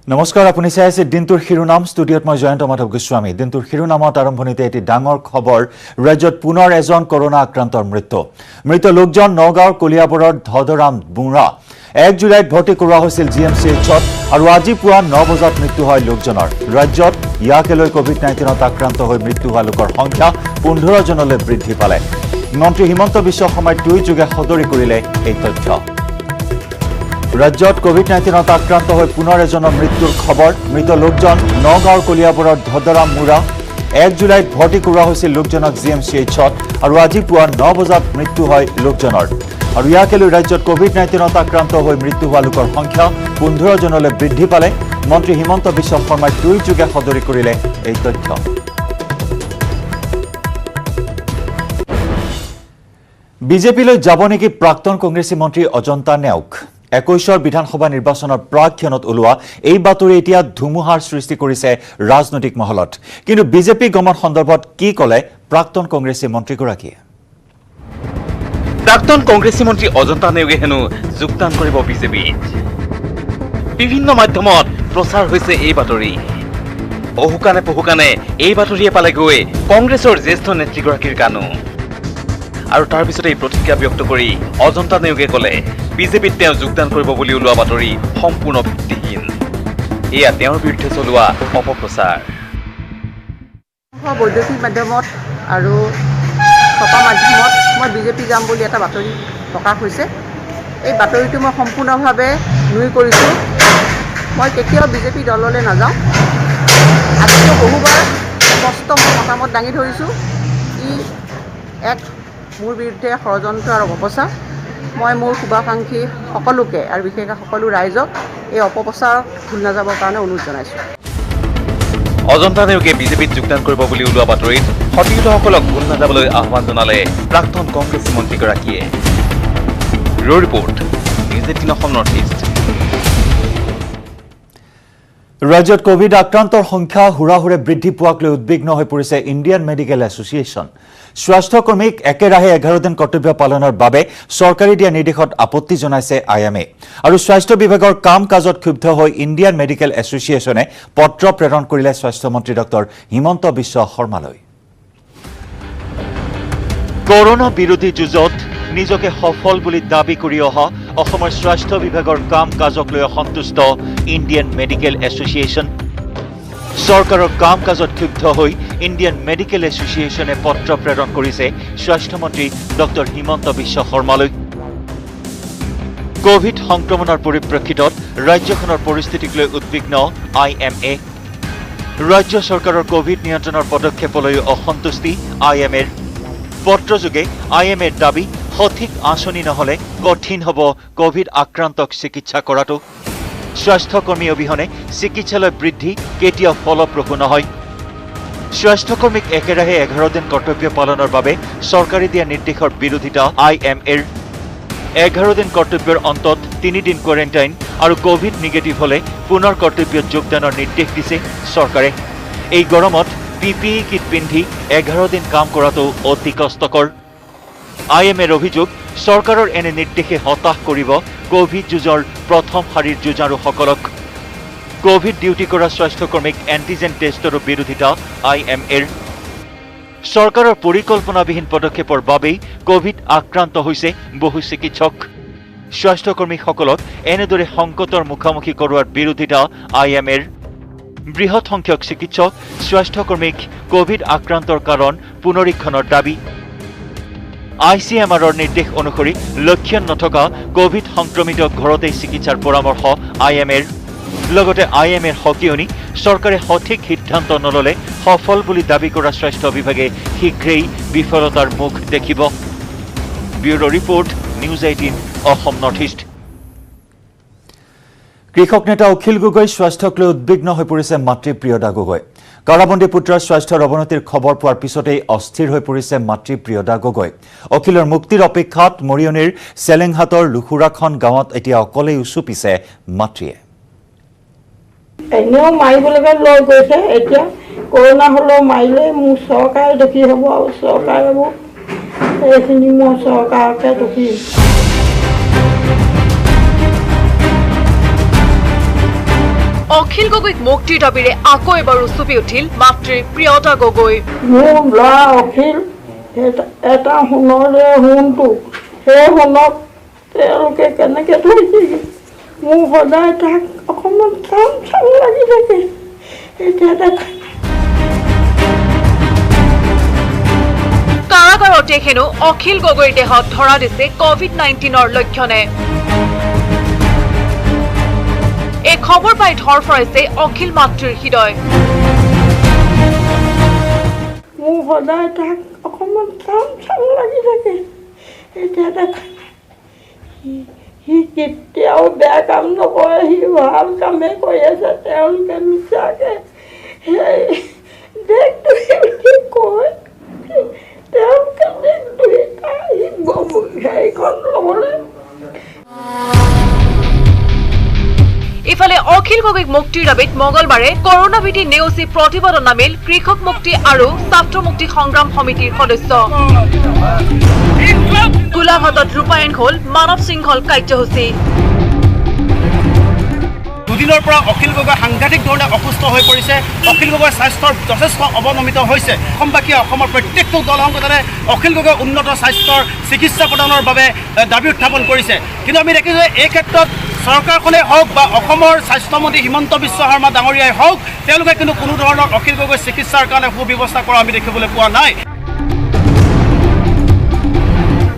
নমস্কাৰ আপুনি চাই আছে দিনটোৰ শিৰোনাম ষ্টুডিঅ'ত মই জয়ন্ত মাধৱ গোস্বামী দিনটোৰ শিৰোনামত আৰম্ভণিতে এটি ডাঙৰ খবৰ ৰাজ্যত পুনৰ এজন কৰোনা আক্ৰান্তৰ মৃত লোকজন নগাঁৱৰ কলিয়াবৰৰ ধদৰাম বুৰা 1 জুলাইত ভৰ্তি কৰোৱা হৈছিল জিএমচিএইচত আৰু আজি পুৱা 9 বজাত মৃত্যু হয় লোকজনৰ ৰাজ্যত ইয়াকে লৈ কোভিড-19ত আক্ৰান্ত হৈ মৃত্যু হোৱা লোকৰ সংখ্যা 15 জনলৈ বৃদ্ধি পালে মন্ত্ৰী হিমন্ত বিশ্ব শৰ্মাই টুইটযোগে সদৰি কৰিলে এই তথ্য ৰাজ্যত কোভিড-19ত আক্ৰান্ত হৈ পুনৰ এজনৰ মৃত্যুৰ খবৰ মৃত লোকজন নগাঁৱৰ কলিয়াবৰৰ ধদৰাম মুৰা 1 জুলাইত ভৰ্তি কৰোৱা হৈছিল লোকজনক জিএমচিএইচত আৰু আজি পুৱা 9 বজাত মৃত্যু হয় লোকজনৰ আৰু ইয়াকে লৈ ৰাজ্যত কোভিড-19ত আক্ৰান্ত হৈ মৃত্যু হোৱা লোকৰ সংখ্যা 15 জনলৈ বৃদ্ধি পালে মন্ত্ৰী হিমন্ত বিশ্ব শৰ্মাই টুইটযোগে সদৰি কৰিলে এই তথ্য বিজেপিলৈ যাব নেকি প্ৰাক্তন কংগ্ৰেছী মন্ত্ৰী অজন্তা নেওগ 21 বিধানসভা নিৰ্বাচনৰ প্ৰাক্ষণত ওলোৱা এই বাতৰি এতিয়া ধুমুহাৰ সৃষ্টি কৰিছে ৰাজনৈতিক মহলত কিন্তু বিজেপি গমন সন্দৰ্ভত কি ক'লে প্ৰাক্তন কংগ্ৰেছী মন্ত্ৰীগৰাকীয়ে প্ৰাক্তন কংগ্ৰেছী মন্ত্ৰী অজন্তা নেওগে হেনো যোগদান কৰিব বিজেপিত বিভিন্ন মাধ্যমত প্ৰচাৰ হৈছে এই বাতৰি অহুকানে এই বাতৰিয়ে পালেগৈ কংগ্ৰেছৰ জ্যেষ্ঠ নেত্ৰীগৰাকীৰ কানো আৰু তাৰ পিছতে এই প্ৰতিক্ৰিয়া ব্যক্ত কৰি অজন্তা নেওগে ক'লে বিজেপিত তেওঁ যোগদান কৰিব বুলি ওলোৱা বাতৰি সম্পূৰ্ণ ভিত্তিহীন এয়া তেওঁৰ বিৰুদ্ধে চলোৱা অপপ্ৰচাৰ বৈদ্যুতিক মাধ্যমত আৰু ছপা মাধ্যমত মই বিজেপি যাম বুলি এটা বাতৰি প্ৰকাশ হৈছে এই বাতৰিটো মই সম্পূৰ্ণভাৱে নুই কৰিছোঁ মই কেতিয়াও বিজেপি দললৈ নাযাওঁ আজিও বহুবাৰ স্পষ্ট মই মতামত দাঙি ধৰিছোঁ ই এক মোৰ বিৰুদ্ধে ষড়যন্ত্ৰ আৰু অপপ্ৰচাৰ মই মোৰ শুভাকাংক্ষী সকলোকে আৰু বিশেষকৈ সকলো ৰাইজক এই অপপ্ৰচাৰক ভুল নাযাবৰ কাৰণে অনুৰোধ জনাইছোঁ অজন্তা নেওগে বিজেপিত যোগদান কৰিব বুলি ওলোৱা বাতৰিত সতীৰ্থসকলক ভুল নাযাবলৈ আহ্বান জনালে প্ৰাক্তন কংগ্ৰেছী মন্ত্ৰীগৰাকীয়ে report news 18 Assam north east ৰাজ্যত কোভিড আক্ৰান্তৰ সংখ্যা হুৰাহুৰে বৃদ্ধি পোৱাক লৈ উদ্বিগ্ন হৈ পৰিছে ইণ্ডিয়ান মেডিকেল এছ'চিয়েশ্যন স্বাস্থ্যকৰ্মীক একেৰাহে 11 দিন কৰ্তব্য পালনৰ বাবে চৰকাৰী দিয়া নিৰ্দেশত আপত্তি জনাইছে আইএমএ আৰু স্বাস্থ্য বিভাগৰ কাম কাজত ক্ষুব্ধ হৈ ইণ্ডিয়ান মেডিকেল এছ'চিয়েশ্যনে পত্ৰ প্ৰেৰণ কৰিলে স্বাস্থ্যমন্ত্ৰী ডক্টৰ হিমন্ত বিশ্ব শৰ্মালৈ কৰোনা বিৰোধী যুঁজত নিজকে সফল বুলি দাবী কৰি অহা অসমৰ স্বাস্থ্য বিভাগৰ কাম কাজক লৈ অসন্তুষ্ট ইণ্ডিয়ান মেডিকেল এছ'চিয়েশ্যন চৰকাৰৰ কাম কাজত ক্ষুব্ধ হৈ ইণ্ডিয়ান মেডিকেল এছ'চিয়েশ্যনে পত্ৰ প্ৰেৰণ কৰিছে স্বাস্থ্যমন্ত্ৰী ডক্টৰ হিমন্ত বিশ্ব শৰ্মালৈ কোভিড সংক্ৰমণৰ পৰিপ্ৰেক্ষিতত ৰাজ্যখনৰ পৰিস্থিতিক লৈ উদ্বিগ্ন আইএমএ ৰাজ্য চৰকাৰৰ কোভিড নিয়ন্ত্ৰণৰ পদক্ষেপলৈ অসন্তুষ্টি আইএমএৰ পত্ৰযোগে আইএমএৰ দাবী সঠিক আঁচনি নহলে কঠিন হ'ব কোভিড আক্ৰান্তক চিকিৎসা কৰাটো স্বাস্থ্যকৰ্মী অবিহনে চিকিৎসালয় বৃদ্ধি কেতিয়াও ফলপ্ৰসূ নহয় স্বাস্থ্যকৰ্মীক একেৰাহে 11 দিন কৰ্তব্য পালনৰ বাবে চৰকাৰী দিয়া নিৰ্দেশৰ বিৰোধিতা আইএমএৰ 11 দিন কৰ্তব্যৰ অন্তত 3 দিন কোৱাৰেণ্টাইন আৰু কোভিড নিগেটিভ হলে পুনৰ কৰ্তব্যত যোগদানৰ নিৰ্দেশ দিছে চৰকাৰে এই গৰমত পিপিই কিট পিন্ধি 11 দিন কাম কৰাটো অতি কষ্টকৰ আইএমএৰ অভিযোগ চৰকাৰৰ এনে নিৰ্দেশে হতাশ কৰিব কোভিড যুঁজৰ প্ৰথম শাৰীৰ যুঁজাৰুসকলক কোভিড ডিউটি কৰা স্বাস্থ্যকৰ্মীক এণ্টিজেন টেষ্টৰো বিৰোধিতা আইএমএৰ চৰকাৰৰ পৰিকল্পনাবিহীন পদক্ষেপৰ বাবেই কোভিড আক্ৰান্ত হৈছে বহু চিকিৎসক স্বাস্থ্যকৰ্মীসকলক এনেদৰে সংকটৰ মুখামুখি কৰোৱাৰ বিৰোধিতা আইএমএৰ বৃহৎ সংখ্যক চিকিৎসক স্বাস্থ্যকৰ্মীক কোভিড আক্ৰান্তৰ কাৰণ পুনৰীক্ষণৰ দাবী আইচিএমআৰৰ নিৰ্দেশ অনুসৰি লক্ষণ নথকা কোভিড সংক্ৰমিত ঘৰতেই চিকিৎসাৰ পৰামৰ্শ আইএমএৰ লগতে আইএমএৰ সকিয়নি চৰকাৰে সঠিক সিদ্ধান্ত নললে সফল বুলি দাবী কৰা স্বাস্থ্য বিভাগে শীঘ্ৰেই বিফলতাৰ মুখ দেখিব bureau report news 18 Assam north east কৃষক নেতা অখিল গগৈ স্বাস্থ্যক লৈ উদ্বিগ্ন হৈ পৰিছে মাতৃ প্ৰিয়দা গগৈ কাৰাবন্দী পুত্ৰৰ স্বাস্থ্যৰ অৱনতিৰ খবৰ পোৱাৰ পিছতেই অস্থিৰ হৈ পৰিছে মাতৃ প্ৰিয়দা গগৈ অখিলৰ মুক্তিৰ অপেক্ষাত মৰিয়নিৰ চেলেংহাটৰ লুখুৰাখন গাঁৱত এতিয়া অকলেই উচুপিছে মাতৃয়ে এনেও মাৰিবলৈকে লৈ গৈছে এতিয়া কৰোণা হ'লেও মাৰিলে মোৰ চৰকাৰে দোষী হ'ব আৰু চৰকাৰে মোক এইখিনি মই চৰকাৰকে দোষী অখিল গগৈক মুক্তিৰ দাবীৰে আকৌ এবাৰ উচুপি উঠিল মাতৃ প্ৰিয়তা গগৈ। মোৰ ল'ৰা অখিল এটা সোণৰে সোণটো সেই সোণক তেওঁলোকে কেনেকৈ থৈছেগৈ মোৰ সদায় তাক অকণমান চাম লাগি থাকে। এতিয়া দেখা কাৰাগাৰতে হেনো অখিল গগৈৰ দেহত ধৰা দিছে COVID-19ৰ লক্ষণে। এই খবৰ পাই ধৰফৰাইছে অখিল মাতৃৰ হৃদয়। মোৰ সদায় তাক অকণমান চাম লাগি থাকে। এতিয়া দেখা সি কেতিয়াও বেয়া কাম নকৰে, সি ভাল কামেই কৰি আছে। তেওঁলোকে মিছাকৈ দেশটো কয় তেওঁলোকে দেশটো হেৰিখন ল'বলৈ। ইফালে অখিল গগৈক মুক্তিৰ দাবীত মঙলবাৰে কৰোনা ভীতি নেওচি প্ৰতিবাদত নামিল কৃষক মুক্তি আৰু ছাত্ৰ মুক্তি সংগ্ৰাম সমিতিৰ সদস্য। গোলাঘাটত ৰূপায়ণ হ'ল মানৱ শৃংখল কাৰ্যসূচী। দুদিনৰ পৰা অখিল গগৈ সাংঘাতিক ধৰণে অসুস্থ হৈ পৰিছে। অখিল গগৈৰ স্বাস্থ্যৰ যথেষ্ট অৱনমিত হৈছে। অসমবাসীয়ে অসমৰ প্ৰত্যেকটো দল সংগঠনে অখিল গগৈ উন্নত স্বাস্থ্যৰ চিকিৎসা প্ৰদানৰ বাবে দাবী উত্থাপন কৰিছে। কিন্তু আমি দেখিছোঁ এই ক্ষেত্ৰত চৰকাৰখনেই হওক বা অসমৰ স্বাস্থ্যমন্ত্ৰী হিমন্ত বিশ্ব শৰ্মা ডাঙৰীয়াই হওক, তেওঁলোকে কিন্তু কোনো ধৰণৰ অখিল গগৈ চিকিৎসাৰ কাৰণে সুব্যৱস্থা কৰা আমি দেখিবলৈ পোৱা নাই।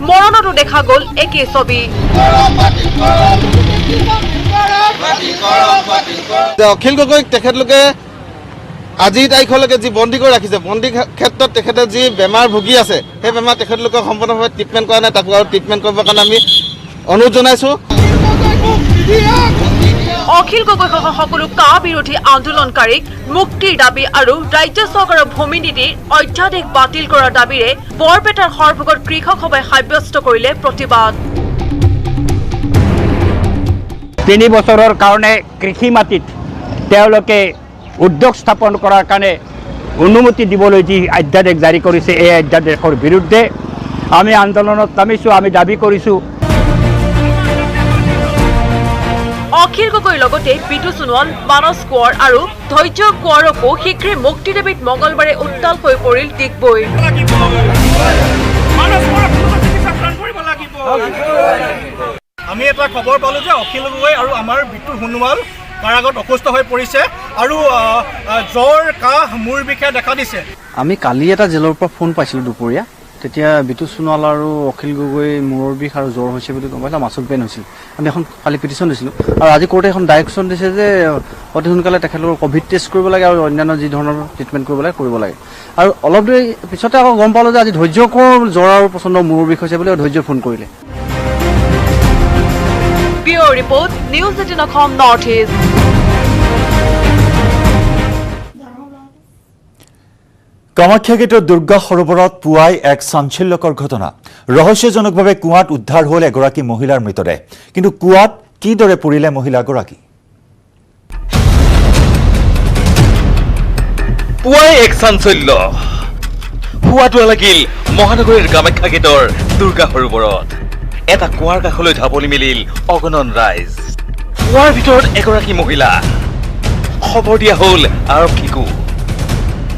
মৰণতো দেখা গ'ল একে ছবি। অখিল গগৈক তেখেতলোকে আজিৰ তাৰিখলৈকে যি বন্দী কৰি ৰাখিছে, বন্দী ক্ষেত্ৰত তেখেতে যি বেমাৰ ভুগি আছে সেই বেমাৰ তেখেতলোকক সম্পূৰ্ণভাৱে ট্ৰিটমেণ্ট কৰা নাই। তাকো আৰু ট্ৰিটমেণ্ট কৰিবৰ কাৰণে আমি অনুৰোধ জনাইছোঁ। অখিল গগৈ সহ সকলো কা বিৰোধী আন্দোলনকাৰীক মুক্তিৰ দাবী আৰু ৰাজ্য চৰকাৰৰ ভূমি নীতিৰ অধ্যাদেশ বাতিল কৰাৰ দাবীৰে বৰপেটাৰ সৰভোগত কৃষক সভাই সাব্যস্ত কৰিলে প্ৰতিবাদ। 3 বছৰৰ কাৰণে কৃষি মাটিত তেওঁলোকে উদ্যোগ স্থাপন কৰাৰ কাৰণে অনুমতি দিবলৈ যি অধ্যাদেশ জাৰি কৰিছে, এই অধ্যাদেশৰ বিৰুদ্ধে আমি আন্দোলনত নামিছোঁ। আমি দাবী কৰিছোঁ অখিল গগৈৰ লগতে বিটু সোণোৱাল, মানস কোঁৱৰ আৰু ধৈৰ্য কোঁৱৰকো শীঘ্ৰে মুক্তি দাবীত মঙলবাৰে উত্তাল হৈ পৰিল ডিগবৈ। আমি এটা খবৰ পালোঁ যে অখিল গগৈ আৰু আমাৰ বিটু সোণোৱাল কাৰাগাৰত অসুস্থ হৈ পৰিছে আৰু জ্বৰ, কাহ, মূৰ বিষে দেখা দিছে। আমি কালি এটা জেলৰ পৰা ফোন পাইছিলোঁ দুপৰীয়া। তেতিয়া বিটু সোণোৱাল আৰু অখিল গগৈ মূৰৰ বিষ আৰু জ্বৰ হৈছে বুলি গম পাইছিলোঁ, মাচল পেইন হৈছিল। আমি এখন কালি পিটিশ্যন দিছিলোঁ আৰু আজি কোৰ্টে এখন ডাইৰেকশ্যন দিছে যে অতি সোনকালে তেখেতলোকৰ ক'ভিড টেষ্ট কৰিব লাগে আৰু অন্যান্য যি ধৰণৰ ট্ৰিটমেণ্ট কৰিব লাগে। আৰু অলপ দেৰি পিছতে আকৌ গম পালোঁ যে আজি ধৈৰ্যকৰ জ্বৰ আৰু প্ৰচণ্ড মূৰৰ বিষ হৈছে বুলি ধৈৰ্য ফোন কৰিলে। Bureau report, news 18 Assam north east. Kamakhya গেটৰ দুৰ্গা সৰোবৰত পুৱাই এক চাঞ্চল্যকৰ ঘটনা। ৰহস্যজনকভাৱে কুঁৱাত উদ্ধাৰ হ'ল এগৰাকী মহিলাৰ মৃতদেহ। কিন্তু কুঁৱাত কিদৰে পৰিলে মহিলাগৰাকী? পুৱাই এক চাঞ্চল্য হোৱাটো লাগিল মহানগৰীৰ কামাখ্যা গেটৰ দুৰ্গা সৰোবৰত। এটা কুঁৱাৰ কাষলৈ ঢাপলি মেলিল অগণন ৰাইজ। কুঁৱাৰ ভিতৰত এগৰাকী মহিলা। খবৰ দিয়া হ'ল আৰক্ষীকো।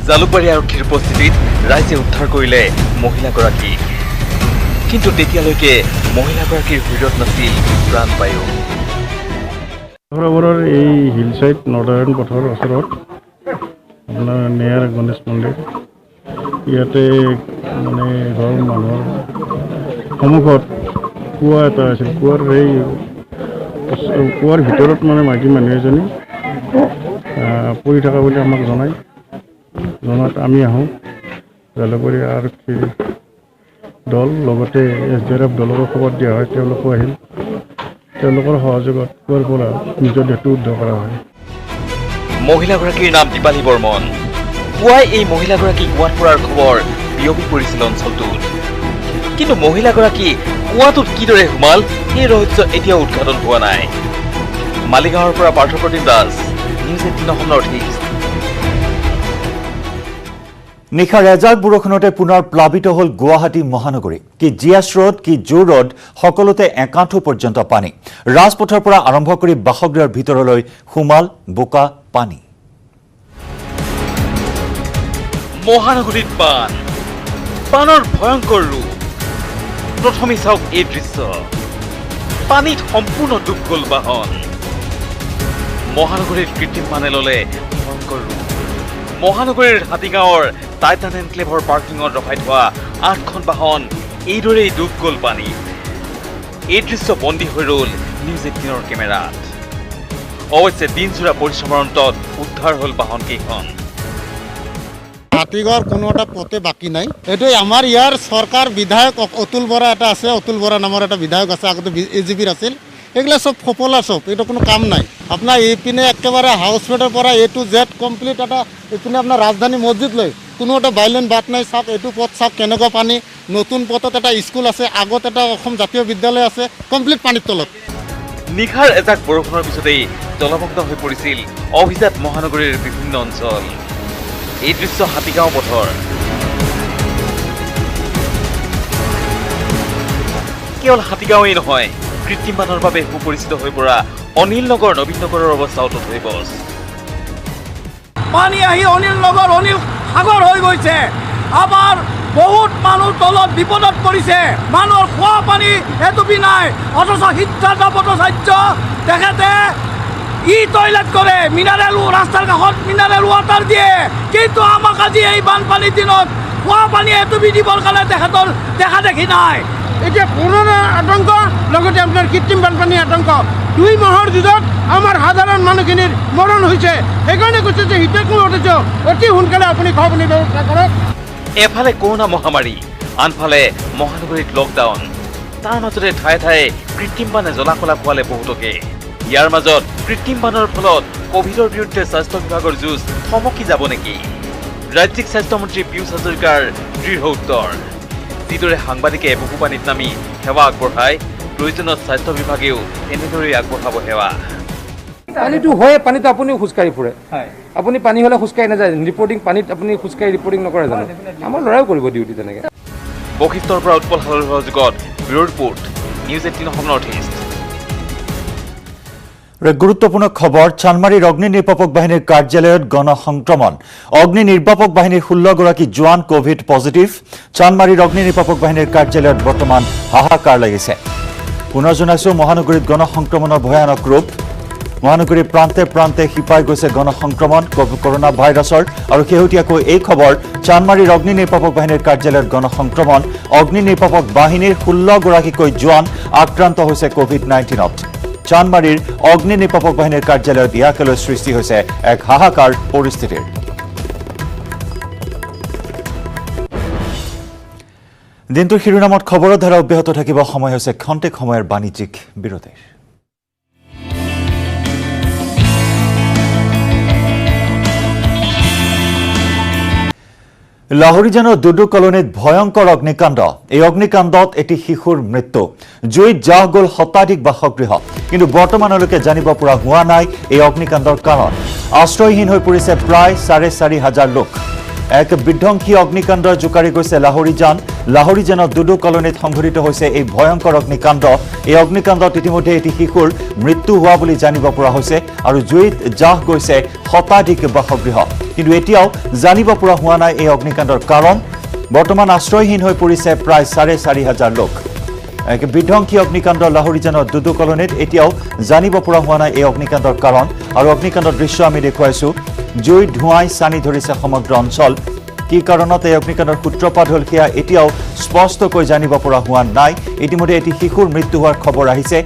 জালুকবাৰী আৰক্ষীৰ উপস্থিতিত ৰাইজে উদ্ধাৰ কৰিলে মহিলাগৰাকীক। কিন্তু তেতিয়ালৈকে মহিলাগৰাকীৰ শৰীৰত নাছিল প্ৰাণবায়ু। সৰোবৰৰ এই হিলচাইড নৰ্দাৰ্ণ পথৰ ওচৰত আপোনাৰ নেয়াৰ গণেশ মন্দিৰ, ইয়াতে মানে ঘৰ মানুহৰ সন্মুখত কুঁৱা এটা আছিল। কুঁৱাৰ ভিতৰত মানে মাইকী মানুহ এজনী পৰি থকা বুলি আমাক জনাত আমি আহোঁ। জালুকবাৰী আৰক্ষীৰ দল লগতে SDRF দলকো খবৰ দিয়া হয়। তেওঁলোকো আহিল। তেওঁলোকৰ সহযোগত কুঁৱাৰ পৰা নিজৰ দেহটো উদ্ধাৰ কৰা হয়। মহিলাগৰাকীৰ নাম দীপালী বৰ্মন। পুৱাই এই মহিলাগৰাকী কুঁৱাত পৰাৰ খবৰ বিয়পি পৰিছিল অঞ্চলটোত। কিন্তু মহিলাগৰাকী কুঁৱাটোত কিদৰে সোমাল সেই ৰহস্য এতিয়াও উদ্ঘাটন হোৱা নাই। মালিগাঁৱৰ পৰা Parthapratim Das, news 18 Assam north east. নিশাৰ এজাক বৰষুণতে পুনৰ প্লাবিত হ'ল গুৱাহাটী মহানগৰী কি জিএছ ৰোড কি জু ৰোড সকলোতে একাঁঠু পৰ্যন্ত পানী ৰাজপথৰ পৰা আৰম্ভ কৰি বাসগৃহৰ ভিতৰলৈ সুমাল বোকা পানী মহানগৰীত পানৰ ভয়ংকৰ ৰূপ প্ৰথমে চাওক এই দৃশ্য পানীত সম্পূৰ্ণ ডুব গ'ল বাহন মহানগৰীত কৃত্ৰিম পানী ল'লে ভয়ংকৰ ৰূপ মহানগৰীৰ হাতীগাঁৱৰ টাইটান এনক্লেভৰ পাৰ্কিঙত ৰখাই থোৱা 8খন বাহন এইদৰেই ডুব গ'ল পানীত এই দৃশ্য বন্দী হৈ ৰ'ল নিউজ 18ৰ কেমেৰাত অৱশ্যে দিনজোৰা পৰিশ্ৰমৰ অন্তত উদ্ধাৰ হ'ল বাহনকেইখন হাতীগড় কোনো এটা পথে বাকী নাই এইটো আমাৰ ইয়াৰ চৰকাৰ বিধায়ক অতুল বৰা এটা আছে অতুল বৰা নামৰ এটা বিধায়ক আছে আগতে এজিপিৰ আছিল এগুলা সব ফপলা সব এটা কোনো কাম নাই আপনাৰ এইপিনে একেবাৰে হাউস ৰোডেৰ পৰা এ টু জেড কমপ্লিট এটা এইপিনে আপনার রাজধানী মসজিদ লৈ কোনো এটা বাইলেন বাট নাই চাওক এইটো পথ চাওক কেনেকুৱা পানী নতুন পথত এটা স্কুল আছে আগত এটা অসম জাতীয় বিদ্যালয় আছে কমপ্লিট পানীৰ তলত নিশাৰ এজাক বৰষুণৰ পিছতেই জলমগ্ন হৈ পৰিছিল অভিজাত মহানগৰীৰ বিভিন্ন অঞ্চল এই দৃশ্য হাতীগাঁও পথৰ কেৱল হাতীগাঁৱেই নহয় কৃত্ৰিম বানৰ বাবে সুপৰিচিত হৈ পৰা অনিল নগৰ নবীন নগৰৰ অৱস্থা অটুট হৈ বস পানী আহি অনিল নগৰ অনিল সাগৰ হৈ গৈছে আমাৰ বহুত মানুহ তলত বিপদত পৰিছে মানুহৰ খোৱা পানী এটুপি নাই অথচ সিদ্ধাৰ্থ ভট্টাচাৰ্য তেখেতে টয়লেট কৰে মিনাৰেল ৰাস্তাৰ কাষত মিনাৰেল ৱাটাৰ দিয়ে কিন্তু আমাক আজি এই বানপানীৰ দিনত খোৱা পানী এটুপি দিবৰ কাৰণে তেখেতৰ দেখা দেখি নাই এতিয়া পুৰণা আতংক লগতে আপোনাৰ কৃত্ৰিম বানপানী আতংক 2 মাহৰ যুদ্ধত আমাৰ সাধাৰণ মানুহখিনিৰ মৰণ হৈছে সেইকাৰণে কৈছে যে হিতাকো উঠিছে অতি সোনকালে আপুনি খবৰনি ব্যৱস্থা কৰক এফালে কৰোনা মহামাৰী আনফালে মহানগৰীত লকডাউন তাৰ মাজতে ঠায়ে ঠায়ে কৃত্ৰিম বানে জলাকলা খোৱালে বহুতকে ইয়াৰ মাজত কৃত্ৰিম বানৰ ফলত কোভিডৰ বিৰুদ্ধে স্বাস্থ্য বিভাগৰ যুঁজ থমকি যাব নেকি ৰাজ্যিক স্বাস্থ্যমন্ত্ৰী পীয়ুষ হাজৰিকাৰ দৃঢ় উত্তৰ যিদৰে সাংবাদিকে বুকু পানীত নামি সেৱা আগবঢ়ায় প্ৰয়োজনত স্বাস্থ্য বিভাগেও এনেদৰেই আগবঢ়াব সেৱা পানীটো হয় পানীটো আপুনিও খোজকাঢ়ি ফুৰে আপুনি পানী হ'লে খোজকাঢ়ি নাযায় ৰিপৰ্টিং পানীত আপুনি খোজকাঢ়ি ৰিপৰ্টিং নকৰে জানো আমাৰ ল'ৰাও কৰিব ডিউটি তেনেকৈ বশিষ্ঠৰ পৰা উৎপল হালৰ সহযোগত bureau report news 18 Assam north east গুৰুত্বপূৰ্ণ খবৰ চানমাৰীৰ অগ্নি নিৰ্বাপক বাহিনীৰ কাৰ্যালয়ত গণসংক্ৰমণ অগ্নি নিৰ্বাপক বাহিনীৰ 16 গৰাকী জোৱান কোভিড পজিটিভ চানমাৰীৰ অগ্নি নিৰ্বাপক বাহিনীৰ কাৰ্যালয়ত বৰ্তমান হাহাকাৰ লাগিছে পুনৰ জনাইছো মহানগৰীত গণসংক্ৰমণৰ ভয়ানক ৰূপ মহানগৰীৰ প্ৰান্তে প্ৰান্তে শিপাই গৈছে গণসংক্ৰমণ কৰোনা ভাইৰাছৰ আৰু শেহতীয়াকৈ এই খবৰ চানমাৰীৰ অগ্নি নিৰ্বাপক বাহিনীৰ কাৰ্যালয়ত গণসংক্ৰমণ অগ্নি নিৰ্বাপক বাহিনীৰ 16 গৰাকীকৈ জোৱান আক্ৰান্ত হৈছে কোভিড-19ত চানমাৰীৰ অগ্নি নিৰ্বাপক বাহিনীৰ কাৰ্যালয়ত ইয়াকে লৈ সৃষ্টি হৈছে এক হাহাকাৰ পৰিস্থিতিৰ দিনটোৰ শিৰোনামত খবৰৰ ধাৰা অব্যাহত থাকিব সময় হৈছে খন্তেক সময়ৰ বাণিজ্যিক বিৰতিৰ লাহোৰীজানৰ দুডু কলনীত ভয়ংকৰ অগ্নিকাণ্ড এই অগ্নিকাণ্ডত এটি শিশুৰ মৃত্যু জুইত জাহ গ'ল শতাধিক বাসগৃহ কিন্তু বৰ্তমানলৈকে জানিব পৰা হোৱা নাই এই অগ্নিকাণ্ডৰ কাৰণ আশ্ৰয়হীন হৈ পৰিছে প্ৰায় 4,500 লোক এক বিধ্বংসী অগ্নিকাণ্ডৰ জোকাৰি গৈছে লাহোৰীজানৰ দুডু কলনীত সংঘটিত হৈছে এই ভয়ংকৰ অগ্নিকাণ্ড এই অগ্নিকাণ্ডত ইতিমধ্যে এটি শিশুৰ মৃত্যু হোৱা বুলি জানিব পৰা হৈছে আৰু জুইত জাহ গৈছে শতাধিক বাসগৃহ কিন্তু এতিয়াও জানিব পৰা হোৱা নাই এই অগ্নিকাণ্ডৰ কাৰণ বৰ্তমান আশ্ৰয়হীন হৈ পৰিছে প্ৰায় 4,500 লোক এক বিধ্বংসী অগ্নিকাণ্ড লাহোৰীজানৰ দুডু কলনীত এতিয়াও জানিব পৰা হোৱা নাই এই অগ্নিকাণ্ডৰ কাৰণ আৰু অগ্নিকাণ্ডৰ দৃশ্য আমি দেখুৱাইছো জুই ধোঁৱাই সানি ধৰিছে সমগ্ৰ অঞ্চল কি কাৰণত এই অগ্নিকাণ্ডৰ সূত্ৰপাত হ'ল সেয়া এতিয়াও স্পষ্টকৈ জানিব পৰা হোৱা নাই ইতিমধ্যে এটি শিশুৰ মৃত্যু হোৱাৰ খবৰ আহিছে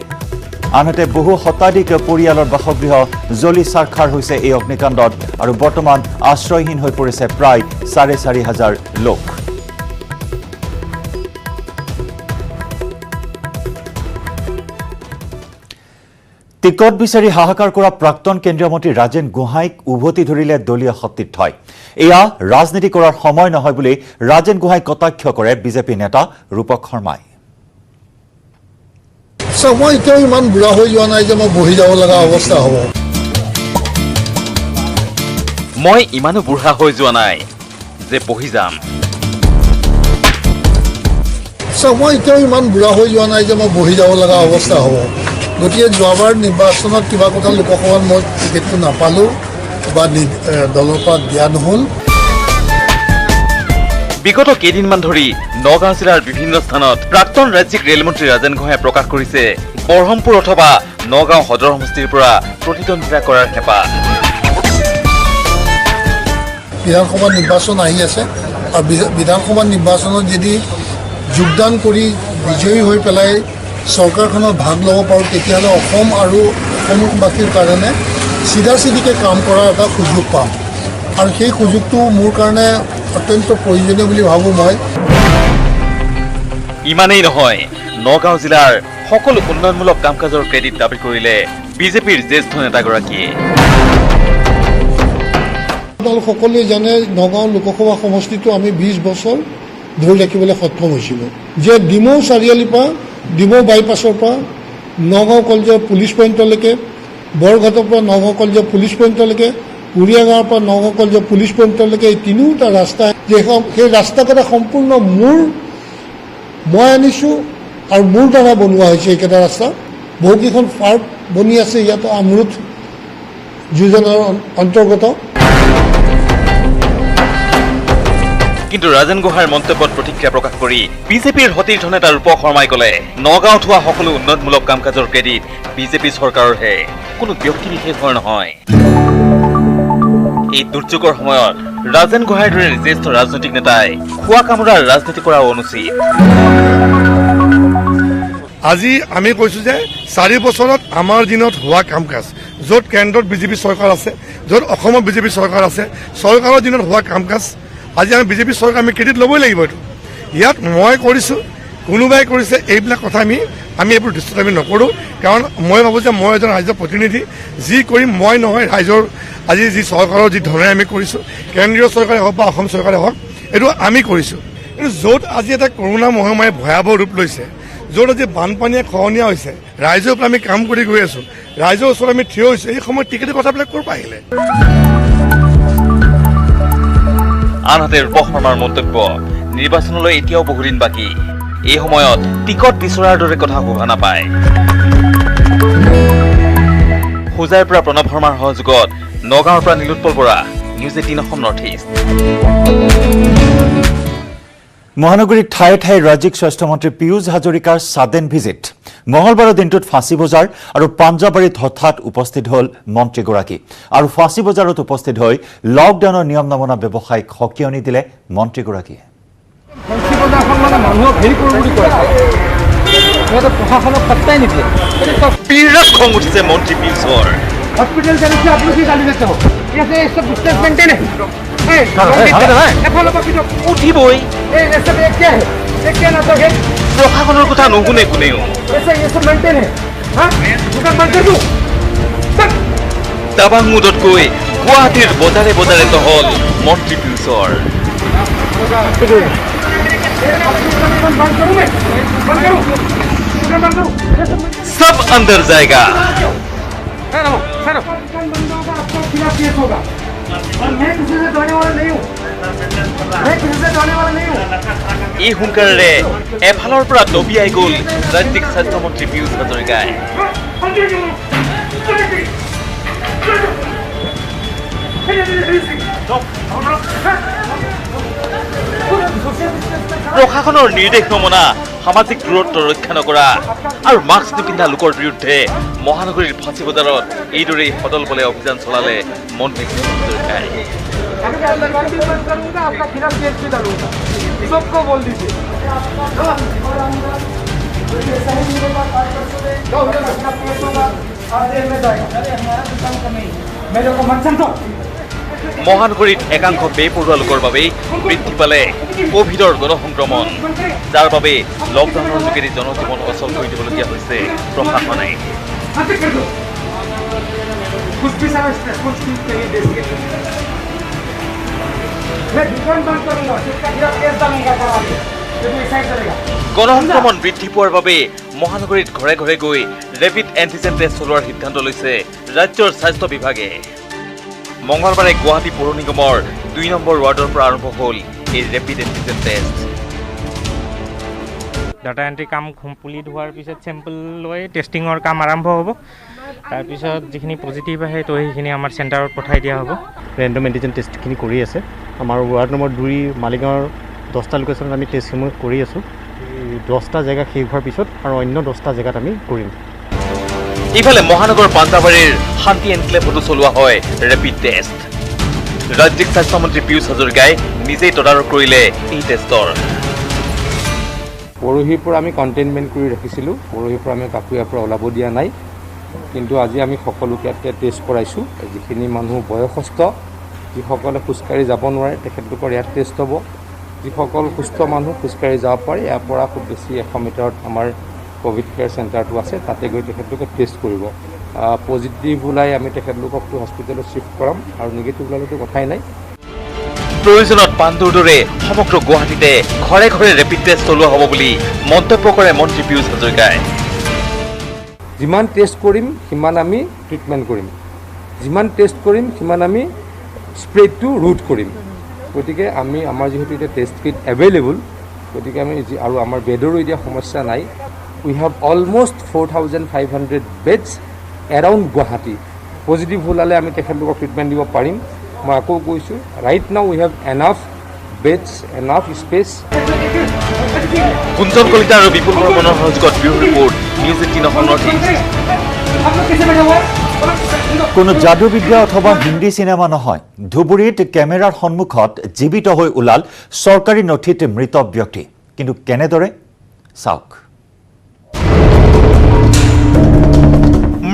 আনহাতে বহু শতাধিক পৰিয়ালৰ বাসগৃহ জ্বলি চাৰখাৰ হৈছে এই অগ্নিকাণ্ডত আৰু বৰ্তমান আশ্ৰয়হীন হৈ পৰিছে প্ৰায় 4,500 লোক টিকট বিচাৰি হাহাকাৰ কৰা প্ৰাক্তন কেন্দ্ৰীয় মন্ত্ৰী ৰাজেন গোহাঁইক উভতি ধৰিলে দলীয় সতীৰ্থই এয়া ৰাজনীতি কৰাৰ সময় নহয় বুলি ৰাজেন গোহাঁইক কটাক্ষ কৰে বিজেপি নেতা ৰূপক শৰ্মাই মই এতিয়াও ইমান বুঢ়া হৈ যোৱা নাই যে মই বহি যাব লগা অৱস্থা হ'ব মই ইমানো বুঢ়া হৈ যোৱা নাই যে বহি যাম। মই এতিয়াও ইমান বুঢ়া হৈ যোৱা নাই যে মই বহি যাব লগা অৱস্থা হ'ব। গতিকে যোৱাবাৰ নিৰ্বাচনত কিবা কথা লোকসভাত মই টিকেটটো নাপালোঁ বা দলৰ পৰা দিয়া নহ'ল। বিগত কেইদিনমান ধৰি নগাঁও জিলাৰ বিভিন্ন স্থানত প্ৰাক্তন ৰাজ্যিক ৰেলমন্ত্ৰী ৰাজেন গোহাঁয়ে প্ৰকাশ কৰিছে বৰহমপুৰ অথবা নগাঁও সদৰ সমষ্টিৰ পৰা প্ৰতিদ্বন্দ্বিতা কৰাৰ হেঁপাহ। বিধানসভা নিৰ্বাচন আহি আছে আৰু বিধানসভা নিৰ্বাচনত যদি যোগদান কৰি বিজয়ী হৈ পেলাই চৰকাৰখনত ভাগ ল'ব পাৰোঁ তেতিয়াহ'লে অসম আৰু অসমবাসীৰ কাৰণে চিধাচিধিকৈ কাম কৰাৰ এটা সুযোগ পাম আৰু সেই সুযোগটো মোৰ কাৰণে অত্যন্ত প্ৰয়োজনীয় বুলি ভাবোঁ মই। ইমানেই নহয়, নগাঁও জিলাৰ সকলো উন্নয়নমূলক কাম কাজৰ ক্ৰেডিট দাবী কৰিলে বিজেপিৰ জ্যেষ্ঠ নেতাগৰাকীয়ে। আপোনালোক সকলোৱে জানে নগাঁও লোকসভা সমষ্টিটো আমি 20 বছৰ ধৰি ৰাখিবলৈ সক্ষম হৈছিলোঁ যে ডিমৌ চাৰিআলিৰ পৰা ডিমৌ বাইপাছৰ পৰা নগাঁও কলেজৰ পুলিচ পইণ্টলৈকে, বৰঘাটৰ পৰা নগাঁও কলেজৰ পুলিচ পইণ্টলৈকে, উৰিয়া গাঁৱৰ পৰা নগাঁও কলেজৰ পুলিচ পইণ্টলৈকে এই তিনিওটা ৰাস্তা, সেই ৰাস্তাকেইটা সম্পূৰ্ণ মই আনিছোঁ আৰু মোৰ দ্বাৰা বনোৱা হৈছে। এইকেইটা ৰাস্তা বহুকেইখন পাৰ্ক বনি আছে ইয়াত আমৰুথ যোজনাৰ অন্তৰ্গত। কিন্তু ৰাজেন গোহাঁইৰ মন্তব্যত প্ৰতিক্ৰিয়া প্ৰকাশ কৰি বিজেপিৰ সতীৰ্থ নেতা ৰূপ শৰ্মাই ক'লে নগাঁৱত হোৱা সকলো উন্নয়নমূলক কাম কাজৰ ক্ৰেডিট বিজেপি চৰকাৰৰহে, কোনো ব্যক্তি বিশেষৰ নহয়। এই দুৰ্যোগৰ সময়ত ৰাজেন গোহাঁইৰ দৰে জ্যেষ্ঠ ৰাজনৈতিক নেতাই খোৱা কামোৰাৰ ৰাজনীতি কৰা অনুচিত। আজি আমি কৈছোঁ যে 4 বছৰত আমাৰ দিনত হোৱা কাম কাজ, য'ত কেন্দ্ৰত বিজেপি চৰকাৰ আছে, য'ত অসমত বিজেপি চৰকাৰ আছে, চৰকাৰৰ দিনত হোৱা কাম কাজ আজি আমি বিজেপি চৰকাৰ আমি ক্ৰেডিট ল'বই লাগিব। এইটো ইয়াত মই কৰিছোঁ, কোনোবাই কৰিছে, এইবিলাক কথা আমি এইবোৰ দৃষ্টিত আমি নকৰোঁ। কাৰণ মই ভাবোঁ যে মই এজন ৰাজ্যৰ প্ৰতিনিধি, যি কৰিম মই নহয় ৰাইজৰ আজি যি চৰকাৰৰ যি ধৰণে আমি কৰিছোঁ, কেন্দ্ৰীয় চৰকাৰে হওক বা অসম চৰকাৰে হওক, এইটো আমি কৰিছোঁ। কিন্তু য'ত আজি এটা কৰোণা মহামাৰী ভয়াৱহ ৰূপ লৈছে, য'ত আজি বানপানীয়ে খহনীয়া হৈছে, ৰাইজৰ পৰা আমি কাম কৰি গৈ আছোঁ, ৰাইজৰ ওচৰত আমি থিয় হৈছোঁ, এই সময়ত টিকেটৰ কথাবিলাক ক'ৰ পৰা আহিলে? আনহাতে ৰূপ শৰ্মাৰ মন্তব্য, নিৰ্বাচনলৈ এতিয়াও বহুদিন বাকী, এই সময়ত টিকট বিচৰাৰ দৰে কথা শোভা নাপায়। হোজাইৰ পৰা প্ৰণৱ শৰ্মাৰ সহযোগত নগাঁৱৰ পৰা Nilotpal Bora, news 18 Assam north east. মহানগৰীত ঠায়ে ঠায়ে ৰাজ্যিক স্বাস্থ্যমন্ত্ৰী পীয়ুষ হাজৰিকাৰ ছাডেন ভিজিট। মঙলবাৰৰ দিনটোত ফাঁচী বজাৰ আৰু পাঞ্জাবাৰীত হঠাৎ উপস্থিত হ'ল মন্ত্ৰীগৰাকী আৰু ফাঁচী বজাৰত উপস্থিত হৈ লকডাউনৰ নিয়ম নমনা ব্যৱসায়ীক সকিয়নি দিলে মন্ত্ৰীগৰাকীয়ে। বিৰাট খং উঠিছে মন্ত্ৰী পীয়ুষৰ। हॉस्पिटल से आप लोग ही गाली देते हो, ये सब डिस्टेंस मेंटेन है। উঠিবই, প্ৰশাসনৰ কথা নুশুনে কোনেও। টাবাং মুদত গৈ গুৱাহাটীৰ বজাৰে বজাৰে টহল মন্ত্ৰী পীয়ুষৰ। সব অন্দৰ জায়গা। এই সোনকালে এফালৰ পৰা দবিয়াই গ'ল ৰাজ্যিক স্বাস্থ্যমন্ত্ৰী পীয়ুষ হাজৰিকাই। প্ৰশাসনৰ নিৰ্দেশ নমনা, সামাজিক দূৰত্ব ৰক্ষা নকৰা আৰু মাস্ক নিপিন্ধা লোকৰ বিৰুদ্ধে মহানগৰীৰ ফাঁচী বজাৰত এইদৰেই সদল বলে অভিযান চলালে মন্ত্ৰী হাজৰিকাই। মহানগৰীত একাংশ বেপৰুৱা লোকৰ বাবেই বৃদ্ধি পালে কোভিডৰ গণসংক্ৰমণ, যাৰ বাবে লকডাউনৰ যোগেদি জনজীৱন অচল কৰি দিবলগীয়া হৈছে প্ৰশাসনে। গণসংক্ৰমণ বৃদ্ধি পোৱাৰ বাবে মহানগৰীত ঘৰে ঘৰে গৈ ৰেপিড এণ্টিজেন টেষ্ট চলোৱাৰ সিদ্ধান্ত লৈছে ৰাজ্যৰ স্বাস্থ্য বিভাগে। মঙলবাৰে গুৱাহাটী পৌৰ নিগমৰ 2 নম্বৰ ৱাৰ্ডৰ পৰা আৰম্ভ হ'ল এই rapid antigen test. Data entry কাম কমপ্লিট হোৱাৰ পিছত চেম্পল লৈ টেষ্টিঙৰ কাম আৰম্ভ হ'ব। তাৰপিছত যিখিনি পজিটিভ আহে তো সেইখিনি আমাৰ চেণ্টাৰত পঠাই দিয়া হ'ব। ৰেণ্ডম এণ্টিজেন টেষ্টখিনি কৰি আছে। আমাৰ ৱাৰ্ড নম্বৰ 2 মালিগাঁৱৰ 10টা লোকেশ্যনত আমি টেষ্টসমূহ কৰি আছোঁ। 10টা জেগা শেষ হোৱাৰ পিছত আৰু অন্য 10টা জেগাত আমি কৰিম। ইফালে মহানগৰ পাঞ্জাবাৰীৰ শান্তি এনক্লেভতো চলোৱা হয় ৰেপিড টেষ্ট। ৰাজ্যিক স্বাস্থ্যমন্ত্ৰী পীয়ুষ হাজৰিকাই নিজেই তদাৰক কৰিলে এই টেষ্টৰ। পৰহিৰ পৰা আমি কণ্টেইনমেণ্ট কৰি ৰাখিছিলোঁ। পৰহিৰ পৰা আমি কাকো ইয়াৰ পৰা ওলাব দিয়া নাই, কিন্তু আজি আমি সকলোকে ইয়াতে টেষ্ট কৰাইছোঁ। যিখিনি মানুহ বয়সস্থ, যিসকলে খোজকাঢ়ি যাব নোৱাৰে তেখেতলোকৰ ইয়াত টেষ্ট হ'ব। যিসকল সুস্থ মানুহ খোজকাঢ়ি যাব পাৰে ইয়াৰ পৰা খুব বেছি 100 মিটাৰত আমাৰ ক'ভিড কেয়াৰ চেণ্টাৰটো আছে, তাতে গৈ তেখেতলোকে টেষ্ট কৰিব। পজিটিভ ওলাই আমি তেখেতলোকক হস্পিটেলত শ্বিফ্ট কৰাম আৰু নিগেটিভ ওলালেতো কথাই নাই। প্ৰয়োজনত পাণ্ডুৰ দৰে সমগ্ৰ গুৱাহাটীতে ঘৰে ঘৰে ৰেপিড টেষ্ট চলোৱা হ'ব বুলি মন্তব্য কৰে মন্ত্ৰী পীয়ুষ হাজৰিকাই। যিমান টেষ্ট কৰিম সিমান আমি ট্ৰিটমেণ্ট কৰিম, যিমান টেষ্ট কৰিম সিমান আমি স্প্ৰেডটো ৰোধ কৰিম। গতিকে আমি আমাৰ যিহেতু এতিয়া টেষ্ট কিট এভেইলেবল, গতিকে আমি আৰু আমাৰ বেডৰো এতিয়া সমস্যা নাই। We have almost 4,500 beds around Guwahati. Positive ওলালে আমি তেখেতলোকক ট্ৰিটমেণ্ট দিব পাৰিম। মই আকৌ কৈছোঁ, right now we have enough beds, enough space. Kunjan Kalita আৰু বিপুল বৰ্মনৰ সহযোগত bureau report news 18 Assam north east. কোনো যাদুবিদ্যা অথবা হিন্দী চিনেমা নহয়, ধুবুৰীত কেমেৰাৰ সন্মুখত জীৱিত হৈ ওলাল চৰকাৰী নথিত মৃত ব্যক্তি। কিন্তু কেনেদৰে চাওক।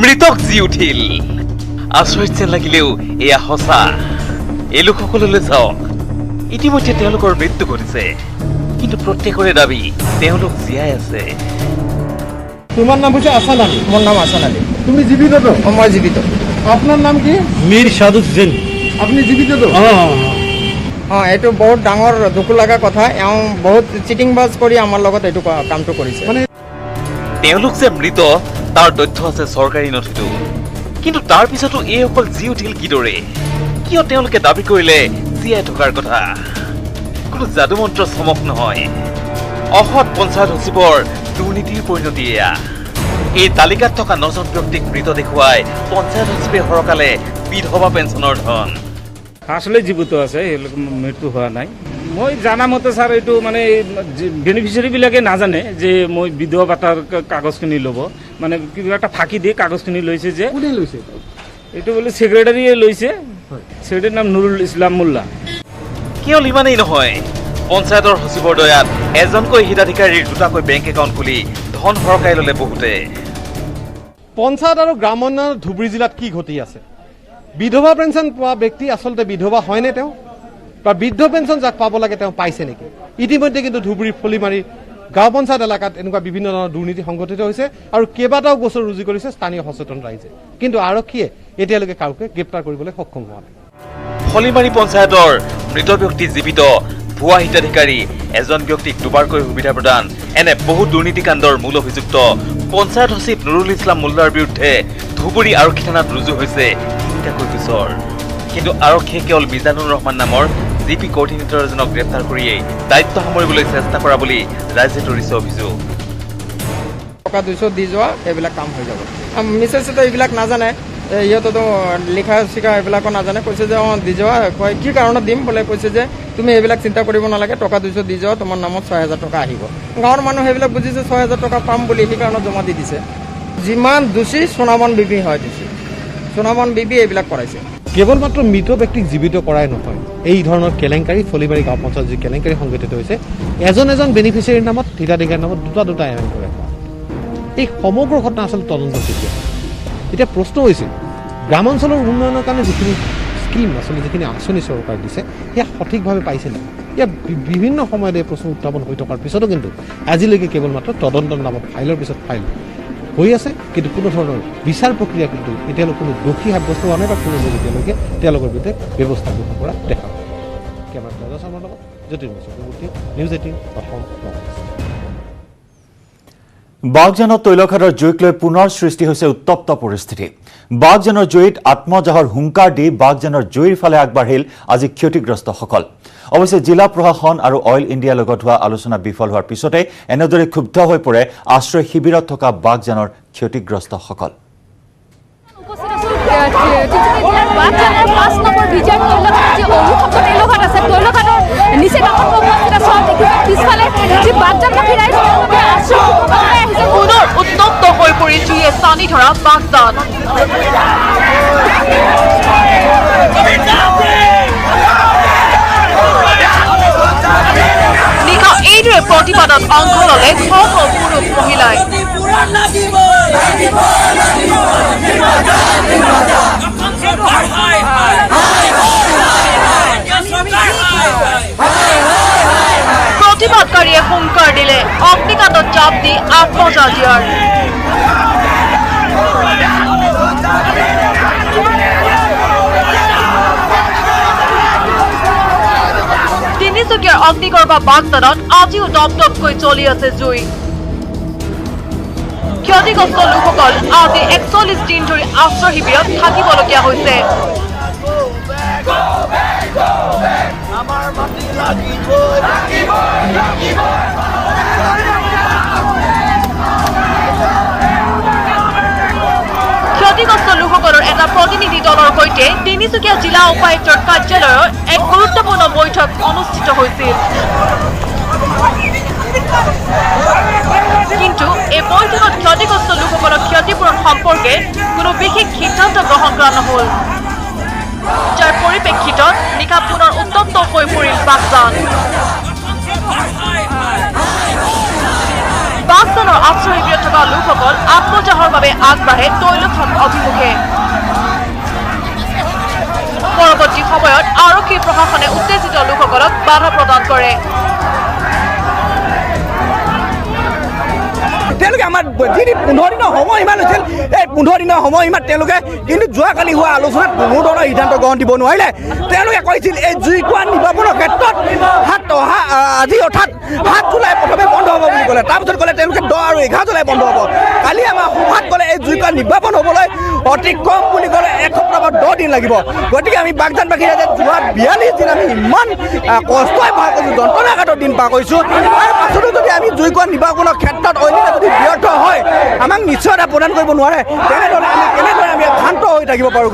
মৃতক জি উঠিল। আচৰিত যেন লাগিলেও এয়া সঁচা। এই লোকসকললৈ চাওক, ইতিমধ্যে তেওঁলোকৰ মৃত্যু ঘটিছে, কিন্তু প্ৰত্যেকৰে দাবী তেওঁলোক জীয়াই আছে। তোমাৰ নাম হৈছে আছান আলী? মোৰ নাম আছান আলী। তুমি জীৱিত তো? মই জীৱিত। আপোনাৰ নাম কি? মীৰ সাদুক জৈন। আপুনি জীৱিত তো? অঁ, এইটো বহুত ডাঙৰ দুখ লগা কথা। এওঁ বহুত চিটিং বাজ কৰি আমাৰ লগত এইটো কামটো কৰিছে। তেওঁলোক যে মৃত তাৰ তথ্য আছে চৰকাৰী নথিতো, কিন্তু তাৰ পিছতো এইসকল জি উঠিল কিদৰে? কিয় তেওঁলোকে দাবী কৰিলে জীয়াই থকাৰ কথা? কোনো যাদুমন্ত্ৰ চমক নহয়, অসৎ পঞ্চায়ত সচিবৰ দুৰ্নীতিৰ পৰিণতি এয়া। এই তালিকাত থকা 9জন ব্যক্তিক মৃত দেখুৱাই পঞ্চায়ত সচিবে সৰকালে বিধৱা পেঞ্চনৰ ধন। আসলে জীৱিত আছে, মৃত্যু হোৱা নাই। মই জানা মতে ছাৰ এইটো মানে বেনিফিচিয়াৰীবিলাকে নাজানে যে মই বিধৱা ভাতাৰ কাগজখিনি ল'ব, মানে কিবা এটা ফাঁকি দিয়ে কাগজখিনি লৈছে। যে কোনে লৈছে এইটো বোলে ছেক্ৰেটাৰীয়ে লৈছে, ছেক্ৰেটাৰীৰ নাম নুৰুল ইছলাম মোল্লা। কেৱল ইমানেই নহয়, পঞ্চায়তৰ সচিবৰ দয়াত এজনকৈ হিতাধিকাৰীৰ দুটাকৈ বেংক একাউণ্ট খুলি ধন সৰকাই ল'লে বহুতে। পঞ্চায়ত আৰু গ্ৰামোন্নয়ন ধুবুৰী জিলাত কি ঘটি আছে? বিধৱা পেঞ্চন পোৱা ব্যক্তি আচলতে বিধৱা হয়নে তেওঁ? বা বৃদ্ধ পেঞ্চন যাক পাব লাগে তেওঁ পাইছে নেকি? ইতিমধ্যে কিন্তু ধুবুৰীৰ ফলিমাৰী গাঁও পঞ্চায়ত এলেকাত এনেকুৱা বিভিন্ন ধৰণৰ দুৰ্নীতি সংঘটিত হৈছে আৰু কেইবাটাও গোচৰ ৰুজু কৰিছে স্থানীয় সচেতন ৰাইজে, কিন্তু আৰক্ষীয়ে এতিয়ালৈকে কাৰোকে গ্ৰেপ্তাৰ কৰিবলৈ সক্ষম হোৱা নাই। ফলিমাৰী পঞ্চায়তৰ মৃত ব্যক্তি জীৱিত, ভুৱা হিতাধিকাৰী, এজন ব্যক্তিক দুবাৰকৈ সুবিধা প্ৰদান, এনে বহু দুৰ্নীতিকাণ্ডৰ মূল অভিযুক্ত পঞ্চায়ত সচিব নুৰুল ইছলাম মোল্লাৰ বিৰুদ্ধে ধুবুৰী আৰক্ষী থানাত ৰুজু হৈছে 3টাকৈ গোচৰ। কিন্তু আৰক্ষীয়ে কেৱল মিজানুৰ ৰহমান নামৰ জিপি কৰ্ডিনেটৰ এজনক গ্ৰেপ্তাৰ কৰিয়েই দায়িত্ব সামৰিবলৈ চেষ্টা কৰা বুলি ৰাইজে ধৰিছে অভিযোগ। টকা 200 দি যোৱা, এইবিলাক কাম হৈ যাব। মিছেছেতো এইবিলাক নাজানে, সিহঁতেতো লিখা চিখা এইবিলাকো নাজানে। কৈছে যে অঁ দি যোৱা, কয় কি কাৰণত দিম বোলে, কৈছে যে তুমি এইবিলাক চিন্তা কৰিব নালাগে, টকা 200 দি যোৱা, তোমাৰ নামত 6,000 টকা আহিব। গাঁৱৰ মানুহ সেইবিলাক বুজিছে 6,000 টকা পাম বুলি, সেইকাৰণে জমা দি দিছে। যিমান দোষী সোণামন বিবি হয় দিছে, সোণামন বিবি এইবিলাক কৰাইছে। কেৱল মাত্ৰ মৃত ব্যক্তিক জীৱিত কৰাই নহয়, এই ধৰণৰ কেলেংকাৰী ফলিমাৰী গাঁও পঞ্চায়ত যি কেলেংকাৰী সংঘটিত হৈছে, এজন বেনিফিচিয়াৰীৰ নামত হিতাধিকাৰীৰ নামত দুটা এৰেঞ্জ কৰে। এই সমগ্ৰ ঘটনা আচলতে তদন্ত যোগ্য। এতিয়া প্ৰশ্ন হৈছে, গ্ৰামাঞ্চলৰ উন্নয়নৰ কাৰণে যিখিনি স্কিম আচলতে যিখিনি আঁচনি চৰকাৰে দিছে সেয়া সঠিকভাৱে পাইছে নেকি? ইয়াত বিভিন্ন সময়ত এই প্ৰশ্ন উত্থাপন হৈ থকাৰ পিছতো কিন্তু আজিলৈকে কেৱল মাত্ৰ তদন্তৰ নামত ফাইলৰ পিছত ফাইল হৈ আছে, কিন্তু কোনো ধৰণৰ বিচাৰ প্ৰক্ৰিয়া কিন্তু এতিয়ালৈকে কোনো দোষী সাব্যস্ত হোৱা নাই বা কোনো এতিয়ালৈকে তেওঁলোকৰ বিৰুদ্ধে ব্যৱস্থা গ্ৰহণ কৰা দেখা নাই। কেমেৰা দাদা শৰ্মাৰ লগত জ্যোতিৰ্ময় চক্ৰৱৰ্তী, নিউজ 18 অসম। বাগজানত তৈলখাটৰ জুইক লৈ পুনৰ সৃষ্টি হৈছে উত্তপ্ত পৰিস্থিতি। বাগজানৰ জুইত আত্মজাহৰ হুংকাৰ দি বাগজানৰ জুইৰ ফালে আগবাঢ়িল আজি ক্ষতিগ্ৰস্তসকল। অৱশ্যে জিলা প্ৰশাসন আৰু অইল ইণ্ডিয়াৰ লগত হোৱা আলোচনা বিফল হোৱাৰ পিছতে এনেদৰে ক্ষুব্ধ হৈ পৰে আশ্ৰয় শিবিৰত থকা বাগজানৰ ক্ষতিগ্ৰস্তসকল। পুনৰ উত্তপ্ত হৈ পৰি জুইয়ে চানি ধৰা বাগজান। নিশা এইদৰে প্ৰতিবাদত অংশ ললে শ শ পুৰুষ মহিলাই। প্ৰতিবাদকাৰীয়ে হুংকাৰ দিলে অগ্নিকাণ্ডত জাপ দি আত্মজা দিয়াৰ। তিনিচুকীয়াৰ অগ্নিগৰ্ভা বাগজানত আজিও দপদপকৈ চলি আছে জুই। ক্ষতিগ্ৰস্ত লোকসকল আজি ৪১ দিন ধৰি আশ্ৰয় শিবিৰত থাকিবলগীয়া হৈছে। ক্ষতিগ্ৰস্ত লোকসকলৰ এটা প্ৰতিনিধি দলৰ সৈতে তিনিচুকীয়া জিলা উপায়ুক্তৰ কাৰ্যালয়ৰ এক গুৰুত্বপূৰ্ণ বৈঠক অনুষ্ঠিত হৈছিল। কিন্তু এই বৈঠকত ক্ষতিগ্ৰস্ত লোকসকলৰ ক্ষতিপূৰণ সম্পৰ্কে কোনো বিশেষ সিদ্ধান্ত গ্ৰহণ কৰা নহল, যাৰ পৰিপ্ৰেক্ষিতত নিশা পুনৰ উত্তপ্ত হৈ পৰিল বাগজান। বাগজানৰ আশ্ৰয় শিবিৰত থকা লোকসকল আত্মজাহৰ বাবে আগবাঢ়ে তৈলখাট অভিমুখে। পৰৱৰ্তী সময়ত আৰক্ষী প্ৰশাসনে উত্তেজিত লোকসকলক বাধা প্ৰদান কৰে। তেওঁলোকে আমাৰ যি 15 দিনৰ সময়সীমা লৈছিল, এই 15 দিনৰ সময়সীমাত তেওঁলোকে কিন্তু যোৱাকালি হোৱা আলোচনাত কোনো ধৰণৰ সিদ্ধান্ত গ্ৰহণ দিব নোৱাৰিলে। তেওঁলোকে কৈছিল এই জুইকুৰা নিৰ্বাপনৰ ক্ষেত্ৰত আজি অৰ্থাৎ ৭ জুলাই প্ৰথমে বন্ধ হ'ব বুলি ক'লে, তাৰপিছত ক'লে তেওঁলোকে 10 আৰু 11 জুলাই বন্ধ হ'ব। কালি আমাৰ সভাত ক'লে এই জুইকুৰা নিৰ্বাপন হ'বলৈ অতি কম বুলি ক'লে ১ সপ্তাহ বা 10 দিন লাগিব। গতিকে আমি বাগজানবাসী ৰাইজে যোৱা ৪২ দিন আমি ইমান কষ্টই পাৰ কৰিছোঁ, যন্ত্ৰণাঘাতৰ দিন পাৰ কৰিছোঁ। তাৰ পাছতো যদি আমি জুইকুৰা নিৰ্বাপনৰ ক্ষেত্ৰত অন্য যদি ব্যৰ্থ হয়, আমাক নিশ্চয়তা প্ৰদান কৰিব নোৱাৰে, তেনেদৰে আমি কেনেদৰে আমি শান্ত হৈ থাকিব পাৰোঁ।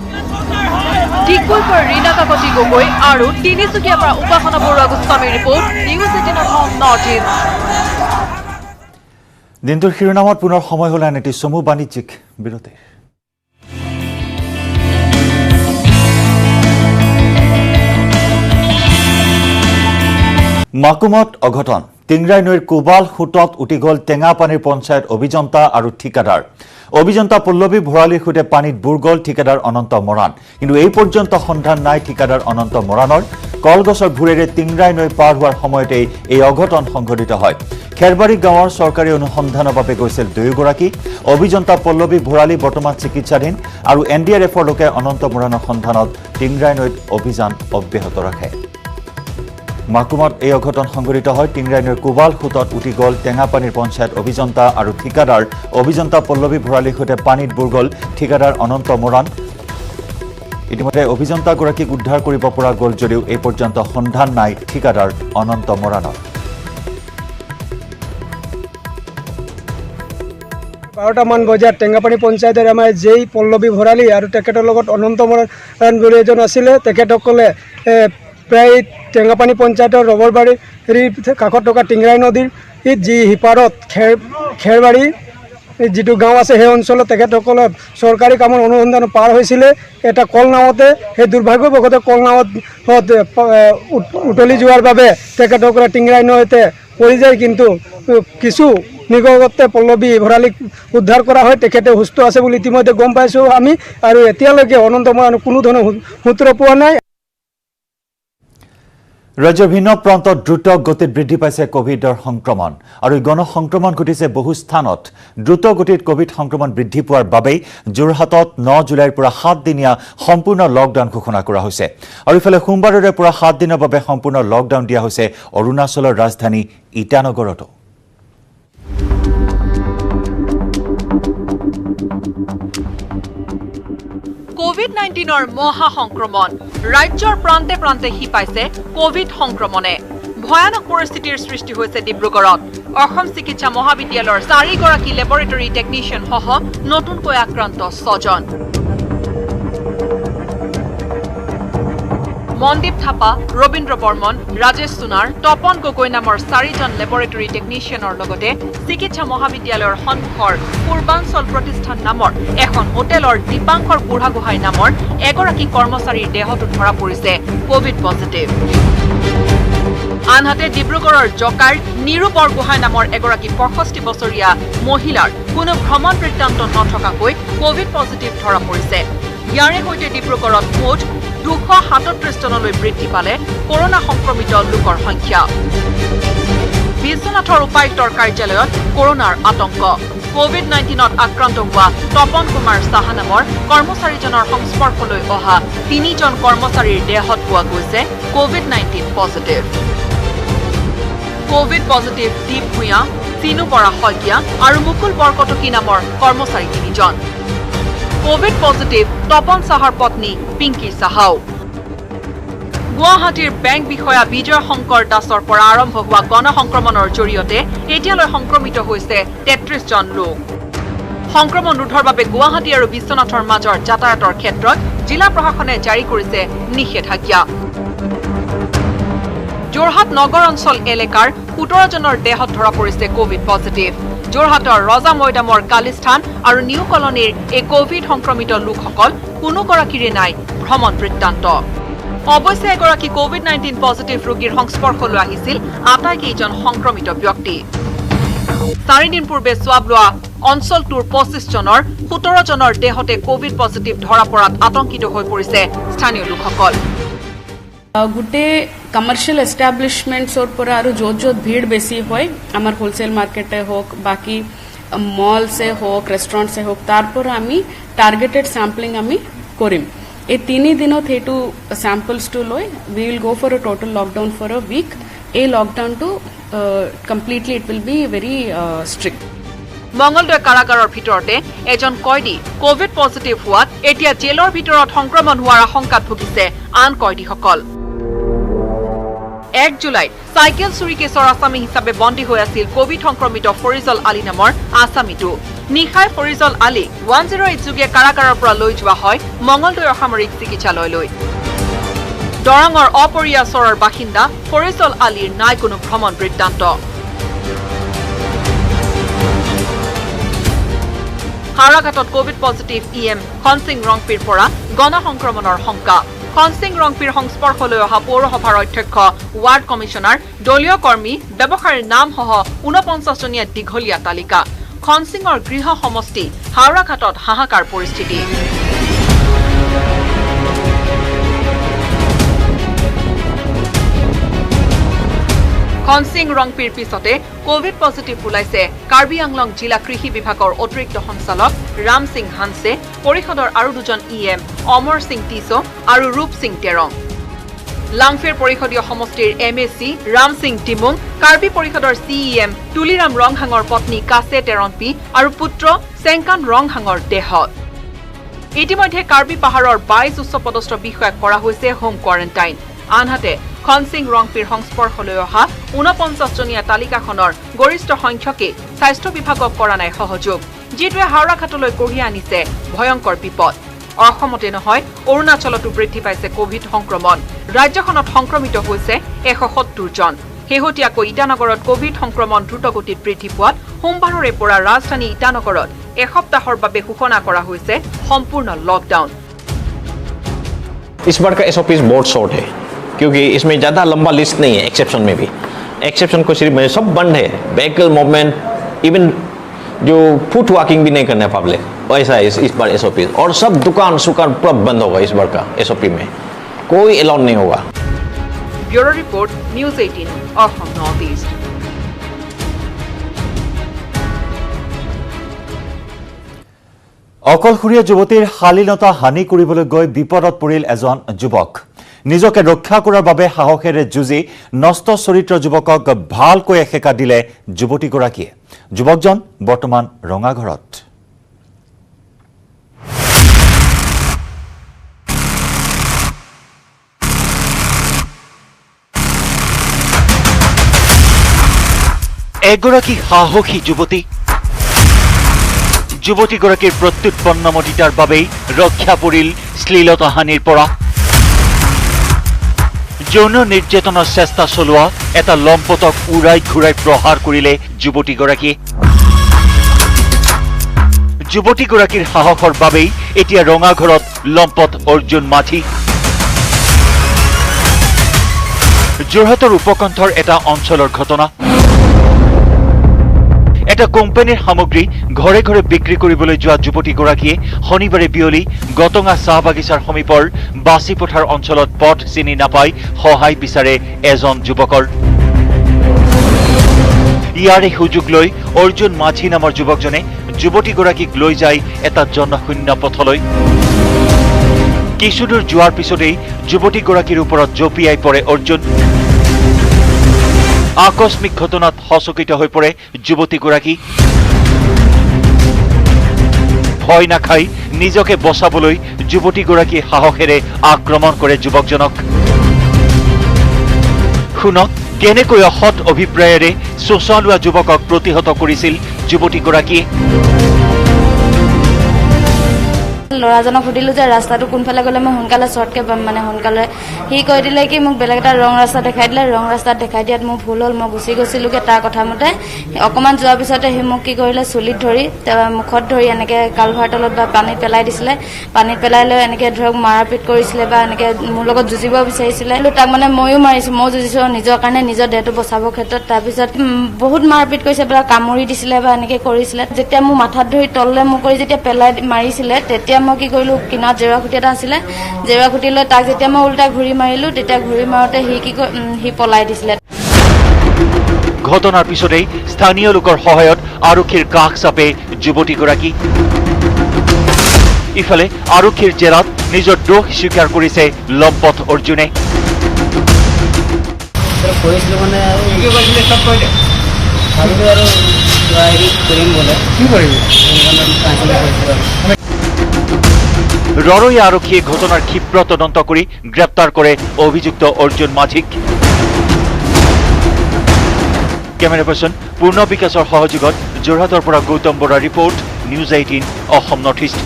ডিগবৈৰ পৰা ৰীনা কাকতি গগৈ আৰু তিনিচুকীয়াৰ পৰা উপাসনা বৰুৱা গোস্বামীৰ report, news ১৮ Assam north east. দিনটোৰ শিৰোনামত পুনৰ সময় হ'ল এটি চমু বাণিজ্যিক বিৰতিৰ। মাকুমত অঘটন, টিংৰাই নৈৰ কোবাল সোঁতত উটি গ'ল টেঙাপানীৰ পঞ্চায়ত অভিযন্তা আৰু ঠিকাদাৰ। অভিযন্তা পল্লৱী ভৰালীৰ সৈতে পানীত বুৰ গ'ল ঠিকাদাৰ অনন্ত মৰাণ। কিন্তু এই পৰ্যন্ত সন্ধান নাই ঠিকাদাৰ অনন্ত মৰাণৰ। কলগছৰ ভূৰেৰে টিংৰাই নৈ পাৰ হোৱাৰ সময়তেই এই অঘটন সংঘটিত হয়। খেৰবাৰী গাঁৱৰ চৰকাৰী অনুসন্ধানৰ বাবে গৈছিল দুয়োগৰাকী। অভিযন্তা পল্লৱী ভৰালী বৰ্তমান চিকিৎসাধীন আৰু NDRFৰ লোকে অনন্ত মৰাণৰ সন্ধানত টিংৰাই নৈত অভিযান অব্যাহত ৰাখে। মাকুমত এই অঘটন সংঘটিত হয়। টিংৰাই নৈৰ কোবাল সোঁতত উটি গ'ল টেঙাপানীৰ পঞ্চায়ত অভিযন্তা আৰু ঠিকাদাৰ। অভিযন্তা পল্লৱী ভৰালীৰ সৈতে পানীত বুৰ গ'ল ঠিকাদাৰ অনন্ত মৰাণ। ইতিমধ্যে অভিযন্তাগৰাকীক উদ্ধাৰ কৰিব পৰা গ'ল যদিও এই পৰ্যন্ত সন্ধান নাই ঠিকাদাৰ অনন্ত মৰাণৰ। 12টামান বজাত টেঙাপানী পঞ্চায়তৰ আমাৰ যেই পল্লৱী ভৰালী আৰু তেখেতৰ লগত অনন্ত মৰাণ বুলি এজন আছিলে, তেখেতসকলে প্ৰায় টেঙাপানী পঞ্চায়তৰ ৰবৰবাৰীৰ কাষত থকা টিংৰাই নদীৰ যি সিপাৰত খেৰবাৰী যিটো গাঁও আছে সেই অঞ্চলত তেখেতসকলে চৰকাৰী কামৰ অনুসন্ধান পাৰ হৈছিলে। এটা কল নাৱতে সেই দুৰ্ভাগ্যবশতঃ কল নাৱত উতলি যোৱাৰ বাবে তেখেতসকলে টিংৰাই নৈতে পৰি যায়। কিন্তু কিছু নিকটতে পল্লৱী ভৰালীক উদ্ধাৰ কৰা হয়, তেখেতে সুস্থ আছে বুলি ইতিমধ্যে গম পাইছোঁ আমি, আৰু এতিয়ালৈকে অনন্ত মৰাণৰ কোনো ধৰণৰ সূত্ৰ পোৱা নাই। ৰাজ্যৰ ভিন্ন প্ৰান্তত দ্ৰুত গতিত বৃদ্ধি পাইছে কোভিডৰ সংক্ৰমণ আৰু গণসংক্ৰমণ ঘটিছে বহু স্থানত। দ্ৰুত গতিত কোভিড সংক্ৰমণ বৃদ্ধি পোৱাৰ বাবেই যোৰহাটত 9 জুলাইৰ পৰা 7 দিনীয়া সম্পূৰ্ণ লকডাউন ঘোষণা কৰা হৈছে। আৰু ইফালে সোমবাৰৰে পৰা 7 দিনৰ বাবে সম্পূৰ্ণ লকডাউন দিয়া হৈছে অৰুণাচলৰ ৰাজধানী ইটানগৰতো। কোভিড-19 মহা সংক্ৰমণ ৰাজ্যৰ প্ৰান্তে প্ৰান্তে হিপাইছে কোভিড সংক্ৰমণে ভয়ানক পৰিস্থিতিৰ সৃষ্টি হৈছে ডিব্ৰুগড়ত অসম চিকিৎসা মহাবিদ্যালয়ৰ 4 গৰাকী লেবৰেটৰী টেকনিচিয়ান সহ নতুনকৈ আক্ৰান্ত 6 জন মনদীপ থাপা ৰবীন্দ্ৰ বৰ্মন ৰাজেশ সোনাৰ তপন গগৈ নামৰ 4 জন লেবৰেটৰী টেকনিচিয়ানৰ লগতে চিকিৎসা মহাবিদ্যালয়ৰ সন্মুখৰ পূৰ্বাঞ্চল প্ৰতিষ্ঠান নামৰ এখন হোটেলৰ দীপাংকৰ বুঢ়াগোহাঁই নামৰ এগৰাকী কৰ্মচাৰীৰ দেহত ধৰা পৰিছে কোভিড পজিটিভ আনহাতে ডিব্ৰুগড়ৰ জকাৰ নিৰু বৰগোহাঁই নামৰ এগৰাকী 65 বছৰীয়া মহিলাৰ কোনো ভ্ৰমণ বৃত্তান্ত নথকাকৈ কোভিড পজিটিভ ধৰা পৰিছে ইয়াৰে সৈতে ডিব্ৰুগড়ত মুঠ 237 জনলৈ বৃদ্ধি পালে কৰোনা সংক্ৰমিত লোকৰ সংখ্যা বিশ্বনাথৰ উপায়ুক্তৰ কাৰ্যালয়ত কৰোনাৰ আতংক কোভিড-19ত আক্ৰান্ত হোৱা তপন কুমাৰ সাহা নামৰ কৰ্মচাৰীজনৰ সংস্পৰ্শলৈ অহা 3 জন কৰ্মচাৰীৰ দেহত পোৱা গৈছে কোভিড-19 পজিটিভ কোভিড পজিটিভ দীপ ভূঞা চিনু বৰা শইকীয়া আৰু মুকুল বৰকটকী নামৰ কৰ্মচাৰী 3 জন কোভিড পজিটিভ তপন সাহাৰ পত্নী পিংকি সাহাও গুৱাহাটীৰ বেংক বিষয়া বিজয় শংকৰ দাসৰ পৰা আৰম্ভ হোৱা গণসংক্ৰমণৰ জৰিয়তে এতিয়ালৈ সংক্ৰমিত হৈছে 33 জন লোক সংক্ৰমণ ৰোধৰ বাবে গুৱাহাটী আৰু বিশ্বনাথৰ মাজৰ যাতায়াতৰ ক্ষেত্ৰত জিলা প্ৰশাসনে জাৰি কৰিছে নিষেধাজ্ঞা যোৰহাট নগৰ অঞ্চল এলেকাৰ 17 জনৰ দেহত ধৰা পৰিছে কোভিড পজিটিভ যোৰহাটৰ ৰজা মৈদামৰ কালিস্থান আৰু নিউ কলনীৰ এই কোভিড সংক্ৰমিত লোকসকল কোনো গৰাকীৰে নাই ভ্ৰমণ বৃত্তান্ত অৱশ্যে এগৰাকী কোভিড-19 পজিটিভ ৰোগীৰ সংস্পৰ্শলৈ আহিছিল আটাইকেইজন সংক্ৰমিত ব্যক্তি 4 দিন পূৰ্বে সোৱাব লোৱা অঞ্চলটোৰ 25 জনৰ 17 জনৰ দেহতে কোভিড পজিটিভ ধৰা পৰাত আতংকিত হৈ পৰিছে স্থানীয় লোকসকল গোটে কমাৰ্শিয়েল এষ্টাব্লিছমেণ্টছৰ পৰা আৰু য'ত ভিৰ বেছি হয় আমাৰ হোলচেল মাৰ্কেটে হওক বাকি মলছে হওক ৰেষ্টুৰেণ্টছে হওক তাৰ পৰা আমি টাৰ্গেটেড স্যাম্পলিং আমি কৰিম এই 3 দিনত হেতু স্যাম্পলছটো লৈ we will go for a total lockdown for a week এই লকডাউনটো completely it will be very strict Mangaldai কাৰাগাৰৰ ভিতৰতে এজন কয়দী কোভিড পজিটিভ হোৱাত এতিয়া জেলৰ ভিতৰত সংক্ৰমণ হোৱাৰ আশংকাত ভুগিছে আন কয়দীসকল 1 জুলাইত চাইকেল চুৰি কেছৰ আসামী হিচাপে বন্দী হৈ আছিল কোভিড সংক্ৰমিত ফৰিজল আলী নামৰ আসামীটো নিশাই ফৰিজল আলী 108 যোগে কাৰাগাৰৰ পৰা লৈ যোৱা হয় মঙ্গলদৈ অসামৰিক চিকিৎসালয়লৈ দৰঙৰ অপৰিয়াচৰৰ বাসিন্দা ফৰিজল আলীৰ নাই কোনো ভ্ৰমণ বৃত্তান্ত হাৰাঘাটত কোভিড পজিটিভ ইএম খনসিং ৰংপিৰ পৰা গণসংক্ৰমণৰ শংকা খনসিং ৰংপিৰ সংস্পৰ্শলৈ অহা পৌৰসভাৰ অধ্যক্ষ ৱাৰ্ড কমিছনাৰ দলীয় কৰ্মী ব্যৱসায়ীৰ নামসহ 49 জনীয়া দীঘলীয়া তালিকা খনসিঙৰ গৃহ সমষ্টি হাওৰাঘাটত হাহাকাৰ পৰিস্থিতি খনসিং ৰংপিৰ পিছতে কোভিড পজিটিভ ওলাইছে কাৰ্বি আংলং জিলা কৃষি বিভাগৰ অতিৰিক্ত সঞ্চালক ৰাম সিং হানছে পৰিষদৰ আৰু 2 জন ইএম অমৰ সিং টিছো আৰু ৰূপ সিং টেৰং লাংফেৰ পৰিষদীয় সমষ্টিৰ এমএসি ৰাম সিং টিমুং কাৰ্বি পৰিষদৰ সিইএম তুলিৰাম ৰংহাঙৰ পত্নী কাছে টেৰনপি আৰু পুত্ৰ চেংকান ৰংহাঙৰ দেহত ইতিমধ্যে কাৰ্বি পাহাৰৰ 22 উচ্চপদস্থ বিষয়াক কৰা হৈছে হোম কোৱাৰেণ্টাইন আনহাতে খনসিং ৰংপিৰ সংস্পৰ্শলৈ অহা 49 জনীয়া তালিকাখনৰ গৰিষ্ঠ সংখ্যকে স্বাস্থ্য বিভাগক কৰা নাই সহযোগ যিটোৱে হাওৰাঘাটলৈ কঢ়িয়াই আনিছে ভয়ংকৰ বিপদ অসমতে নহয় অৰুণাচলতো বৃদ্ধি পাইছে কোভিড সংক্ৰমণ ৰাজ্যখনত সংক্ৰমিত হৈছে 170 জন শেহতীয়াকৈ ইটানগৰত কোভিড সংক্ৰমণ দ্ৰুতগতিত বৃদ্ধি পোৱাত সোমবাৰৰে পৰা ৰাজধানী ইটানগৰত এসপ্তাহৰ বাবে ঘোষণা কৰা হৈছে সম্পূৰ্ণ লকডাউন इस बार का एसओपी बहुत शॉर्ट है क्योंकि इसमें ज़्यादा लंबा लिस्ट नहीं है एक्सेप्शन में भी एक्सेप्शन को सिर्फ सब बंद है व्हीकल मूवमेंट इवन जो फुट वॉकिंग भी नहीं करना है पब्लिक वैसा है इस बार एसओपी और सब दुकान सुकान पूरा बंद होगा इस बार का एसओपी में कोई अलाउड नहीं होगा bureau report news 18 Assam north east অকলশৰীয়া যুৱতীৰ শালীনতা হানি কৰিবলৈ গৈ বিপদত পৰিল এজন যুৱক নিজকে ৰক্ষা কৰাৰ বাবে সাহসেৰে যুঁজি নষ্ট চৰিত্ৰ যুৱকক ভালকৈ এশেকা দিলে যুৱতীগৰাকীয়ে যুৱকজন বৰ্তমান ৰঙাঘৰত এগৰাকী সাহসী যুৱতীগৰাকীৰ প্ৰত্যুৎপন্নমতিতাৰ বাবেই ৰক্ষা পৰিল শ্লীলতাহানিৰ পৰা। যৌন নিৰ্যাতনৰ চেষ্টা চলোৱা এটা লম্পটক উৰাই ঘূৰাই প্ৰহাৰ কৰিলে যুৱতীগৰাকীৰ সাহসৰ বাবেই এতিয়া ৰঙাঘৰত লম্পট অৰ্জুন মাঝি। যোৰহাটৰ উপকণ্ঠৰ এটা অঞ্চলৰ ঘটনা। এটা কোম্পানীৰ সামগ্ৰী ঘৰে ঘৰে বিক্ৰী কৰিবলৈ যোৱা যুৱতীগৰাকীয়ে শনিবাৰে বিয়লি গটঙা চাহ বাগিচাৰ সমীপৰ বাছিপথাৰ অঞ্চলত পথ চিনি নাপাই সহায় বিচাৰে এজন যুৱকৰ। ইয়াৰে সুযোগ লৈ অৰ্জুন মাঝি নামৰ যুৱকজনে যুৱতীগৰাকীক লৈ যায় এটা জনশূন্য পথলৈ। কিছুদূৰ যোৱাৰ পিছতেই যুৱতীগৰাকীৰ ওপৰত জঁপিয়াই পৰে অৰ্জুন। আকস্মিক ঘটনাত হচকিত হৈ পৰে যুৱতীগৰাকী। ভয় নাখাই নিজকে বচাবলৈ যুৱতীগৰাকীয়ে সাহসেৰে আক্ৰমণ কৰে যুৱকজনক। শুনক কেনেকৈ অসৎ অভিপ্ৰায়েৰে চোচা লোৱা যুৱকক প্ৰতিহত কৰিছিল যুৱতীগৰাকীয়ে। ল'ৰাজনক সুধিলোঁ যে ৰাস্তাটো কোনফালে গ'লে মই সোনকালে শ্বৰ্টকৈ পাম, মানে সোনকালে। সি কৈ দিলে কি মোক বেলেগ এটা ৰং ৰাস্তা দেখাই দিলে। ৰং ৰাস্তাত দেখাই দিয়াত মোৰ ভুল হ'ল, মই গুচি গৈছিলোঁগৈ তাৰ কথা মতে। অকণমান যোৱাৰ পিছতে সি মোক কি কৰিলে, চুলিত ধৰি মুখত ধৰি এনেকৈ কালভাৰ তলত বা পানীত পেলাই দিছিলে। পানীত পেলাই লৈ এনেকৈ ধৰক মাৰপিট কৰিছিলে বা এনেকৈ মোৰ লগত যুঁজিব বিচাৰিছিলে। তাক মানে ময়ো মাৰিছোঁ, ময়ো যুঁজিছোঁ নিজৰ কাৰণে, নিজৰ দেহটো বচাবৰ ক্ষেত্ৰত। তাৰপিছত বহুত মাৰপিট কৰিছে বা কামুৰি দিছিলে বা এনেকৈ কৰিছিলে। যেতিয়া মোৰ মাথাত ধৰি তললৈ মোক কৰি যেতিয়া পেলাই মাৰিছিলে, তেতিয়া মই কি কৰিলোঁ, কিনাৰত জেওৰা খুঁটি এটা আছিলে, জেওৰা খুঁটি লৈ তাক যেতিয়া মই উল্টা ঘূৰি মাৰিলোঁ, তেতিয়া ঘূৰি মাৰোঁতে সি পলাই দিছিলে। ঘটনাৰ পিছতেই স্থানীয় লোকৰ সহায়ত আৰক্ষীৰ কাষ চাপে যুৱতীগৰাকী। ইফালে আৰক্ষীৰ জেৰাত নিজৰ দোষ স্বীকাৰ কৰিছে লম্পট অৰ্জুনে। ৰৰৈয়া আৰক্ষীয়ে ঘটনাৰ ক্ষীপ্ৰ তদন্ত কৰি গ্ৰেপ্তাৰ কৰে অভিযুক্ত অৰ্জুন মাঝিক। কেমেৰা পাৰ্চন পূৰ্ণ বিকাশৰ সহযোগত যোৰহাটৰ পৰা গৌতম বৰাৰ report, news 18 Assam north east.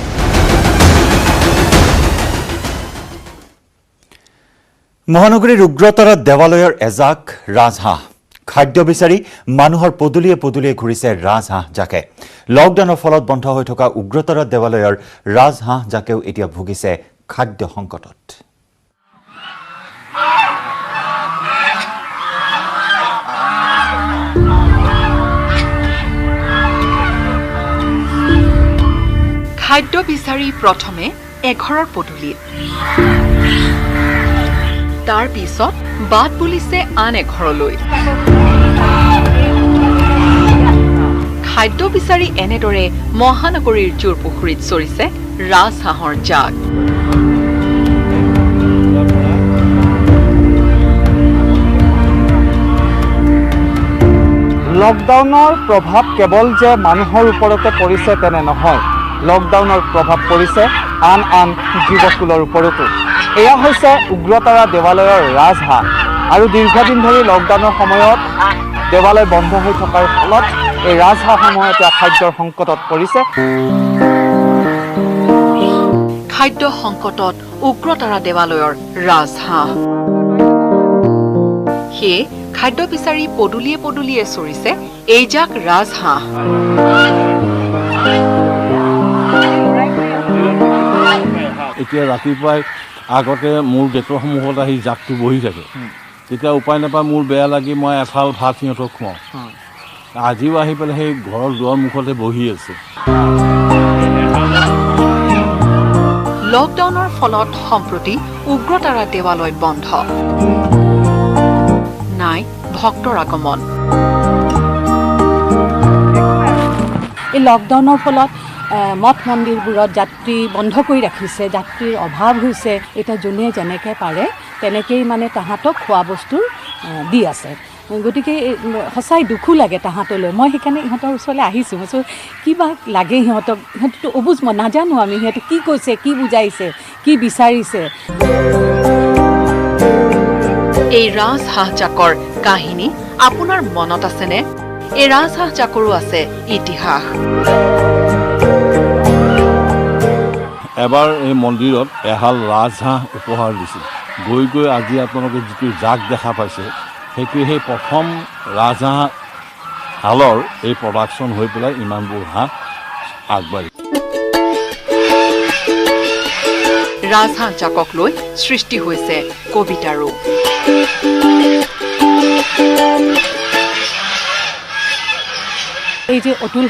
মহানগৰীৰ উগ্ৰতাৰা দেৱালয়ৰ এজাক ৰাজহাঁহ। খাদ্য বিচাৰি মানুহৰ পদূলিয়ে পদূলিয়ে ঘূৰিছে ৰাজহাঁহ জাকে। লকডাউনৰ ফলত বন্ধ হৈ থকা উগ্ৰতাৰা দেৱালয়ৰ ৰাজহাঁহ জাকেও এতিয়া ভুগিছে খাদ্য সংকটত। খাদ্য বিচাৰি প্ৰথমে এঘৰৰ পদূলিত, তাৰ পিছত বাট বুলিছে আন এঘৰলৈ। খাদ্য বিচাৰি এনেদৰে মহানগৰীৰ জোৰপুখুৰীত চৰিছে ৰাজহাঁহৰ জাক। লকডাউনৰ প্ৰভাৱ কেৱল যে মানুহৰ ওপৰতে পৰিছে তেনে নহয়, লকডাউনৰ প্ৰভাৱ পৰিছে আন আন জীৱকুলৰ ওপৰতো। এয়া হৈছে উগ্ৰতাৰা দেৱালয়ৰ ৰাজহাঁহ। আৰু দীৰ্ঘদিন ধৰি লকডাউনৰ সময়ত দেৱালয় বন্ধ হৈ থকাৰ ফলত এই ৰাজহাঁহসমূহ এতিয়া খাদ্যৰ সংকটত পৰিছে। খাদ্য সংকটত উগ্ৰতাৰা দেৱালয়ৰ ৰাজহাঁহ। সেয়ে খাদ্য বিচাৰি পদূলিয়ে পদূলিয়ে চৰিছে এইজাক ৰাজহাঁহ। এতিয়া ৰাতিপুৱাই আগতে মোৰ গেটৰ সন্মুখত আহি জাকটো বহি থাকে, তেতিয়া উপায় নাপায় মোৰ বেয়া লাগি মই এফাল ভাত সিহঁতক খুৱাওঁ। আজিও আহি পেলাই সেই ঘৰৰ দুৱাৰ মুখতে বহি আছে। লকডাউনৰ ফলত সম্প্ৰতি উগ্ৰতাৰা দেৱালয় বন্ধ, নাই ভক্তৰ আগমন। এই লকডাউনৰ ফলত মঠ মন্দিৰবোৰত যাত্ৰী বন্ধ কৰি ৰাখিছে, যাত্ৰীৰ অভাৱ হৈছে। এতিয়া যোনে যেনেকৈ পাৰে তেনেকেই মানে তাহাঁতক খোৱা বস্তু দি আছে। গতিকে সঁচাই দুখো লাগে তাহাঁতলৈ। মই সেইকাৰণে ইহঁতৰ ওচৰলৈ আহিছোঁ। মই কিবা লাগে সিহঁতক, সিহঁততো অবুজ, মই নাজানো আমি সিহঁতে কি কৈছে, কি বুজাইছে, কি বিচাৰিছে। এই ৰাজহাঁহ জাকৰ কাহিনী আপোনাৰ মনত আছেনে? এই ৰাজহাঁহ জাকৰো আছে ইতিহাস। এবাৰ এই মন্দিৰত এহাল ৰাজহাঁহ উপহাৰ দিছিল। গৈ গৈ আজি আপোনালোকে যিটো জাক দেখা পাইছে সেইটো সেই প্ৰথম ৰাজহাঁহ হালৰ এই প্ৰডাকশ্যন হৈ পেলাই ইমানবোৰ হাঁহ আগবাঢ়িছে। ৰাজহাঁহ জাকক লৈ সৃষ্টি হৈছে কবিতাৰো। এই যে অতুল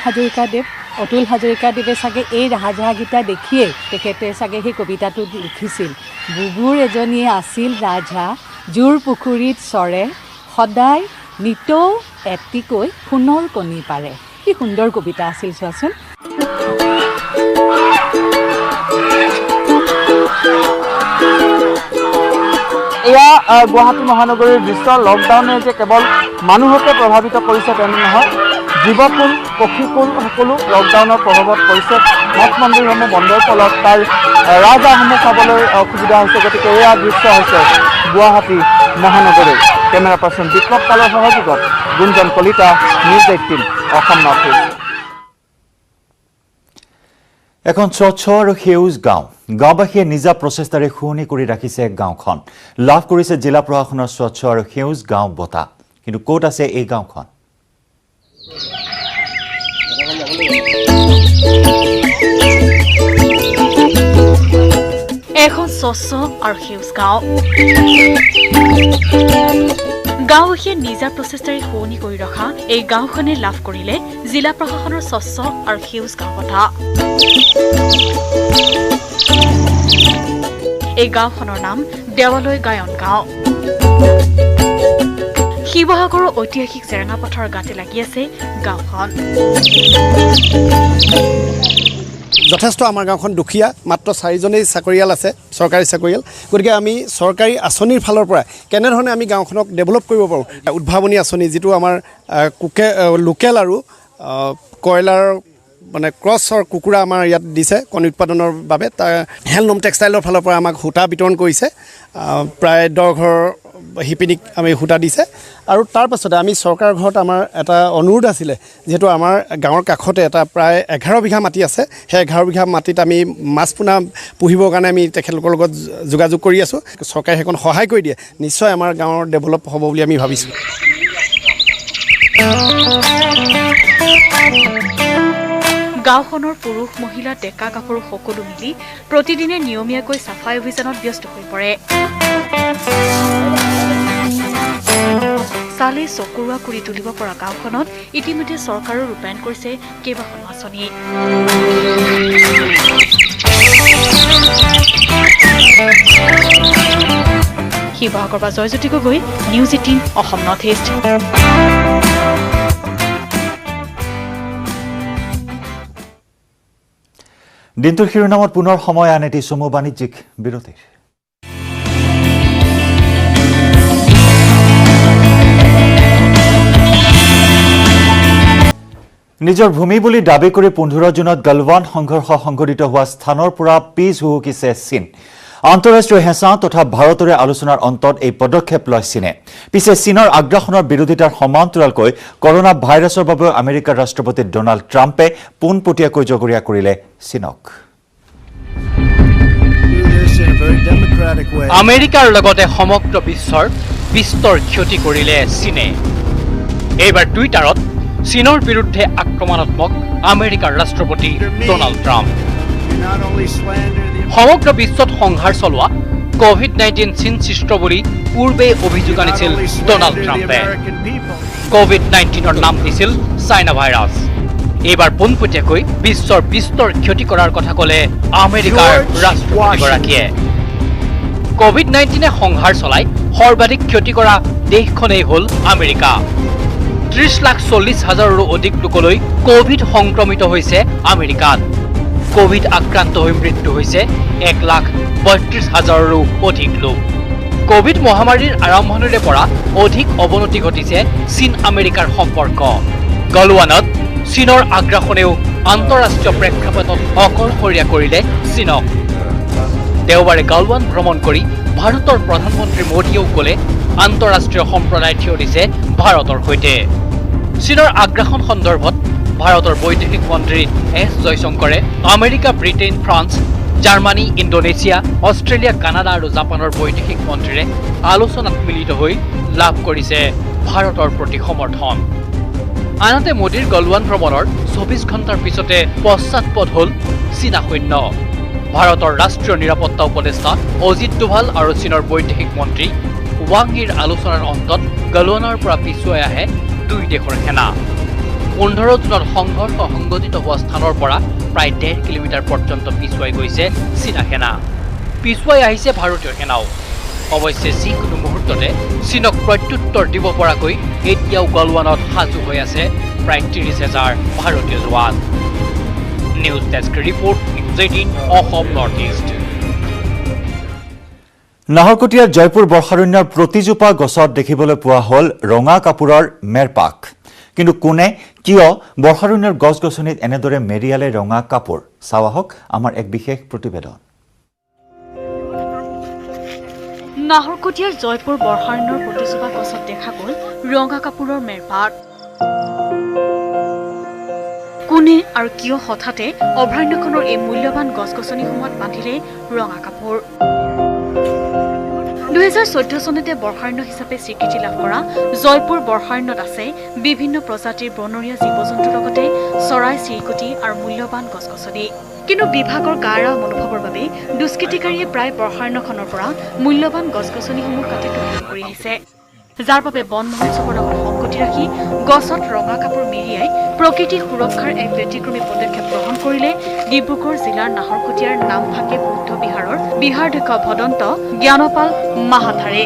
হাজৰিকাদেৱে চাগে এই ৰাজহাঁহকেইটা দেখিয়ে তেখেতে চাগে সেই কবিতাটো লিখিছিল। বুবুৰ এজনীয়ে আছিল ৰাজহাঁহ, জোৰ পুখুৰীত চৰে, সদায় নিতৌ এটিকৈ সোণৰ কণী পাৰে। কি সুন্দৰ কবিতা আছিল চোৱাচোন। এয়া গুৱাহাটী মহানগৰীৰ দৃশ্য। লকডাউনে যে কেৱল মানুহকে প্ৰভাৱিত কৰিছে তেনে নহয়, জীৱকুল পক্ষীকুল সকলো লকডাউনৰ প্ৰভাৱত পৰিছে। মঠ মন্দিৰসমূহ বন্ধৰ ফলত তাৰ ৰাজহাঁহসমূহ চাবলৈ অসুবিধা হৈছে। গতিকে এয়া দৃশ্য হৈছে গুৱাহাটী মহানগৰীৰ। কেমেৰা পাৰ্চন বিপ্লৱ কালৰ সহযোগত Gunjan Kalita, news 18 Assam north east. এখন স্বচ্ছ আৰু সেউজ গাঁও। গাঁওবাসীয়ে নিজা প্ৰচেষ্টাৰে শুৱনি কৰি ৰাখিছে গাঁওখন। লাভ কৰিছে জিলা প্ৰশাসনৰ স্বচ্ছ আৰু সেউজ গাঁও বঁটা। কিন্তু ক'ত আছে এই গাঁওখন? এখন স্বচ্ছ আৰু সেউজ গাঁও। গাঁওবাসীয়ে নিজা প্ৰচেষ্টাৰে শুৱনি কৰি ৰখা এই গাঁওখনে লাভ কৰিলে জিলা প্ৰশাসনৰ স্বচ্ছ আৰু সেউজ গাঁও বঁটা। এই গাঁওখনৰ নাম দেৱালয় গায়ন গাঁও। শিৱসাগৰৰ ঐতিহাসিক জেৰেঙাপথাৰৰ গাতে লাগি আছে গাঁওখন। যথেষ্ট আমাৰ গাঁওখন দুখীয়া, মাত্ৰ 4জনেই চাকৰিয়াল আছে, চৰকাৰী চাকৰিয়াল। গতিকে আমি চৰকাৰী আঁচনিৰ ফালৰ পৰা কেনেধৰণে আমি গাঁওখনক ডেভেলপ কৰিব পাৰোঁ, উদ্ভাৱনী আঁচনি যিটো আমাৰ লোকেল আৰু কয়লাৰ মানে ক্ৰছৰ কুকুৰা আমাৰ ইয়াত দিছে কণী উৎপাদনৰ বাবে। তাৰ হেণ্ডলুম টেক্সটাইলৰ ফালৰ পৰা আমাক সূতা বিতৰণ কৰিছে, প্ৰায় 10 ঘৰ শিপিনীক আমি সূতা দিছে। আৰু তাৰ পাছতে আমি চৰকাৰ ঘৰত আমাৰ এটা অনুৰোধ আছিলে, যিহেতু আমাৰ গাঁৱৰ কাষতে এটা প্ৰায় 11 বিঘা মাটি আছে। সেই 11 বিঘা মাটিত আমি মাছ পোনা পুহিবৰ কাৰণে আমি তেখেতলোকৰ লগত যোগাযোগ কৰি আছোঁ। চৰকাৰে সেইখন সহায় কৰি দিয়ে, নিশ্চয় আমাৰ গাঁৱৰ ডেভেলপ হ'ব বুলি আমি ভাবিছোঁ। গাঁওখনৰ পুৰুষ, মহিলা, ডেকা গাভৰু সকলো মিলি প্ৰতিদিনে নিয়মীয়াকৈ চাফাই অভিযানত ব্যস্ত হৈ পৰে। চালে চকুৰোৱা কৰি তুলিব পৰা গাঁওখনত ইতিমধ্যে চৰকাৰেও ৰূপায়ণ কৰিছে কেইবাখনো আঁচনি। শিৱসাগৰৰ পৰা Joyjyoti Gogoi, news 18 Assam north east. দিনটোৰ শিৰোনামত পুনৰ সময় আন এটি চমু বাণিজ্যিক বিৰতিৰ। নিজৰ ভূমি বুলি দাবী কৰি 15 জুনত গলৱান সংঘৰ্ষ সংঘটিত হোৱা স্থানৰ পৰা পিছ হুহুকিছে চীন। আন্তঃৰাষ্ট্ৰীয় হেঁচা তথা ভাৰতৰে আলোচনাৰ অন্তত এই পদক্ষেপ লয় চীনে। পিছে চীনৰ আগ্ৰাসনৰ বিৰোধিতাৰ সমান্তৰালকৈ কৰোনা ভাইৰাছৰ বাবেও আমেৰিকাৰ ৰাষ্ট্ৰপতি ডনাল্ড ট্ৰাম্পে পোনপটীয়াকৈ জগৰীয়া কৰিলে চীনক। আমেৰিকাৰ লগতে সমগ্ৰ বিশ্বৰ বিস্তৰ ক্ষতি কৰিলে চীনে। এইবাৰ টুইটাৰত চীনৰ বিৰুদ্ধে আক্ৰমণাত্মক আমেৰিকাৰ ৰাষ্ট্ৰপতি ডনাল্ড ট্ৰাম্প। সমগ্ৰ বিশ্বত সংঘাৰ চলোৱা কোভিড-19 চীন সৃষ্ট বুলি পূৰ্বেই অভিযোগ আনিছিল ডনাল্ড ট্ৰাম্পে। কোভিড-19ৰ নাম দিছিল চাইনা ভাইৰাছ। এইবাৰ পোনপটীয়াকৈ বিশ্বৰ বিস্তৰ ক্ষতি কৰাৰ কথা ক'লে আমেৰিকাৰ ৰাষ্ট্ৰপতিগৰাকীয়ে। কোভিড-19 সংঘাৰ চলাই সৰ্বাধিক ক্ষতি কৰা দেশখনেই হ'ল আমেৰিকা। 30,40,000ৰো অধিক লোকলৈ কোভিড সংক্ৰমিত হৈছে আমেৰিকাত। কোভিড আক্ৰান্ত হৈ মৃত্যু হৈছে 1,32,000ৰো অধিক লোক। কোভিড মহামাৰীৰ আৰম্ভণিৰে পৰা অধিক অৱনতি ঘটিছে চীন আমেৰিকাৰ সম্পৰ্ক। গলৱানত চীনৰ আগ্ৰাসনেও আন্তঃৰাষ্ট্ৰীয় প্ৰেক্ষাপটত অকলশৰীয়া কৰিলে চীনক। দেওবাৰে গলৱান ভ্ৰমণ কৰি ভাৰতৰ প্ৰধানমন্ত্ৰী মোদীয়েও ক'লে আন্তঃৰাষ্ট্ৰীয় সম্প্ৰদায় থিয় দিছে ভাৰতৰ সৈতে। চীনৰ আগ্ৰাসন সন্দৰ্ভত ভাৰতৰ বৈদেশিক মন্ত্ৰী এছ জয়শংকৰে America, Britain, France, Germany, Indonesia, Australia, Canada আৰু জাপানৰ বৈদেশিক মন্ত্ৰীৰে আলোচনাত মিলিত হৈ লাভ কৰিছে ভাৰতৰ প্ৰতি সমৰ্থন। আনহাতে মোদীৰ গলৱান ভ্ৰমণৰ 24 ঘণ্টাৰ পিছতে পশ্চাৎপদ হ'ল চীনা সৈন্য। ভাৰতৰ ৰাষ্ট্ৰীয় নিৰাপত্তা উপদেষ্টা অজিত ডোভাল আৰু চীনৰ বৈদেশিক মন্ত্ৰী ৱাং ইৰ আলোচনাৰ অন্তত গলৱানৰ পৰা পিছুৱাই আহে দুই দেশৰ সেনা। 15 জুনত সংঘৰ্ষ সংঘটিত হোৱা স্থানৰ পৰা প্ৰায় 1.5 কিলোমিটাৰ পৰ্যন্ত পিছুৱাই গৈছে চীনা সেনা। পিছুৱাই আহিছে ভাৰতীয় সেনাও। অৱশ্যে যিকোনো মুহূৰ্ততে চীনক প্ৰত্যুত্তৰ দিব পৰাকৈ এতিয়াও গলৱানত সাজু হৈ আছে প্ৰায় 30,000 ভাৰতীয় জোৱান। News desk report, news 18 Assam north east. নাহৰকটীয়াৰ জয়পুৰ বৰ্ষাৰণ্যৰ প্ৰতিজোপা গছত দেখিবলৈ পোৱা হ'ল ৰঙা কাপোৰৰ মেৰপাক। কিন্তু কোনে কিয় বৰ্ষাৰণ্যৰ গছ গছনিত এনেদৰে মেৰিয়ালে ৰঙা কাপোৰ? চাওঁ আহক আমাৰ এক বিশেষ প্ৰতিবেদন। নাহৰকটীয়াৰ জয়পুৰ বৰ্ষাৰণ্যৰ প্ৰতিজোপা গছত দেখা গ'ল ৰঙা কাপোৰৰ মেৰপাক। কোনে আৰু কিয় হঠাতে অভয়াৰণ্যখনৰ এই মূল্যৱান গছ গছনিসমূহত বান্ধিলে ৰঙা কাপোৰ? 2014 চনতে বৰ্ষাৰণ্য হিচাপে স্বীকৃতি লাভ কৰা জয়পুৰ বৰ্ষাৰণ্যত আছে বিভিন্ন প্ৰজাতিৰ বনৰীয়া জীৱ জন্তুৰ লগতে চৰাই চিৰিকটি আৰু মূল্যৱান গছ গছনি। কিন্তু বিভাগৰ গাৰা মনোভাৱৰ বাবে দুষ্কৃতিকাৰীয়ে প্ৰায় বৰ্ষাৰণ্যখনৰ পৰা মূল্যৱান গছ গছনিসমূহ কাটি তহিলং কৰি আহিছে, যাৰ বাবে বন মহোৎসৱৰ লগত সংগতি ৰাখি গছত ৰঙা কাপোৰ মেৰিয়াই প্ৰকৃতি সুৰক্ষাৰ এক ব্যতিক্ৰমী পদক্ষেপ গ্ৰহণ কৰিলে ডিব্ৰুগড় জিলাৰ নাহৰকটীয়াৰ নামফাকে বৌদ্ধ বিহাৰৰ বিহাৰাধ্যক্ষ ভদন্ত জ্ঞানপাল মাহাথাৰে।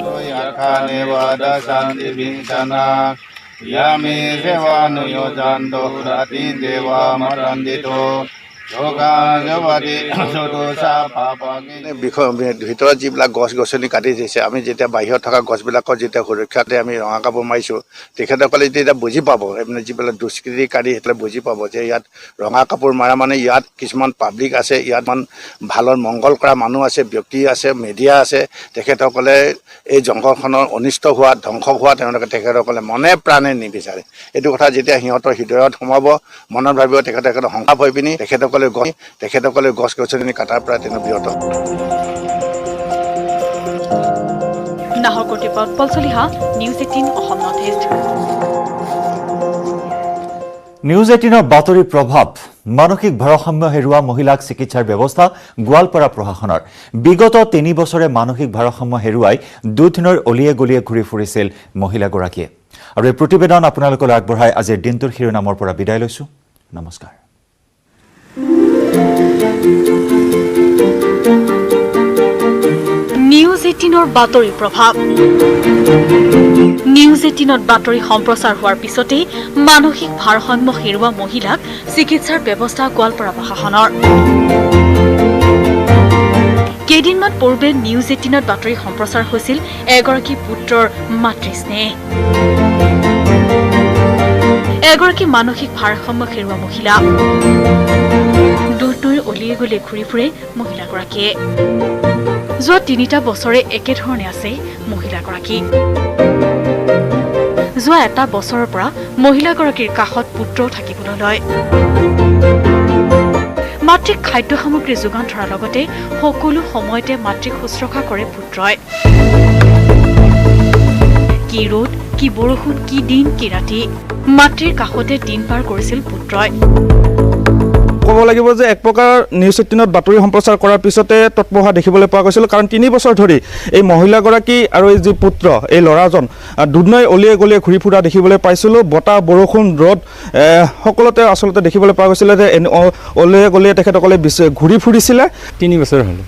ভিতৰত যিবিলাক গছ গছনি কাটি দিছে, আমি যেতিয়া বাহিৰত থকা গছবিলাকৰ যেতিয়া সুৰক্ষাতে আমি ৰঙা কাপোৰ মাৰিছোঁ, তেখেতসকলে যেতিয়া বুজি পাব, মানে যিবিলাক দুষ্কৃতিকাৰী সেইবিলাক বুজি পাব যে ইয়াত ৰঙা কাপোৰ মাৰা মানে ইয়াত কিছুমান পাব্লিক আছে, ইয়াত মান ভালৰ মংগল কৰা মানুহ আছে, ব্যক্তি আছে, মিডিয়া আছে। তেখেতসকলে এই জংঘলখনৰ অনিষ্ট হোৱা, ধ্বংস হোৱা তেওঁলোকে তেখেতসকলে মনে প্ৰাণে নিবিচাৰে। এইটো কথা যেতিয়া সিহঁতৰ হৃদয়ত সোমাব, মনত ভাবিব, তেখেতসকলে সংলাপ হৈ পিনি তেখেতসকলে গছ গছনি কটাৰ পৰা তেওঁ বিৰত। নাহৰকটীৰ Pal Chaliha, news 18 Assam north east. News 18ৰ বাতৰি প্ৰভাৱ। মানসিক ভাৰসাম্য হেৰুওৱা মহিলাক চিকিৎসাৰ ব্যৱস্থা গোৱালপাৰা প্ৰশাসনৰ। বিগত 3 বছৰে মানসিক ভাৰসাম্য হেৰুৱাই দুদিনৰ অলিয়ে গলিয়ে ঘূৰি ফুৰিছিল মহিলাগৰাকীয়ে। আৰু এই প্ৰতিবেদন আপোনালোকলৈ আগবঢ়াই আজিৰ দিনটোৰ শিৰোনামৰ পৰা বিদায় লৈছোঁ। নমস্কাৰ। নিউজ 18ৰ বাতৰি প্ৰভাৱ। নিউজ 18ত বাতৰি সম্প্ৰচাৰ হোৱাৰ পিছতেই মানসিক ভাৰসাম্য হেৰুওৱা মহিলাক চিকিৎসাৰ ব্যৱস্থা গোৱালপাৰা প্ৰশাসনৰ। কেইদিনমান পূৰ্বে নিউজ 18ত বাতৰি সম্প্ৰচাৰ হৈছিল এগৰাকী পুত্ৰৰ মাতৃস্নেহ। এগৰাকী মানসিক ভাৰসাম্য হেৰুওৱা মহিলা। দূৰ অলিয়ে গলিয়ে ঘূৰি ফুৰে মহিলাগৰাকীয়ে। যোৱা 3টা বছৰে একেধৰণে আছে মহিলাগৰাকী। যোৱা 1 বছৰৰ পৰা মহিলাগৰাকীৰ কাষত পুত্ৰও থাকিবলৈ লয়। মাতৃক খাদ্য সামগ্ৰী যোগান ধৰাৰ লগতে সকলো সময়তে মাতৃক শুশ্ৰূষা কৰে পুত্ৰই। কি ৰ'দ, কি বৰষুণ, কি দিন, কি ৰাতি, মাতৃৰ কাষতে দিন পাৰ কৰিছিল পুত্ৰই। ক'ব লাগিব যে এক প্ৰকাৰ নিউজ 18ত বাতৰি সম্প্ৰচাৰ কৰাৰ পিছতে তৎপৰ হোৱা দেখিবলৈ পোৱা গৈছিল। কাৰণ 3 বছৰ ধৰি এই মহিলাগৰাকী আৰু এই যি পুত্ৰ, এই ল'ৰাজন দুধনৈ অলিয়ে গলিয়ে ঘূৰি ফুৰা দেখিবলৈ পাইছিলোঁ। বতাহ, বৰষুণ, ৰ'দ সকলোতে আচলতে দেখিবলৈ পোৱা গৈছিলে যে অলিয়ে গলিয়ে তেখেতসকলে ঘূৰি ফুৰিছিলে। 3 বছৰ হ'ল।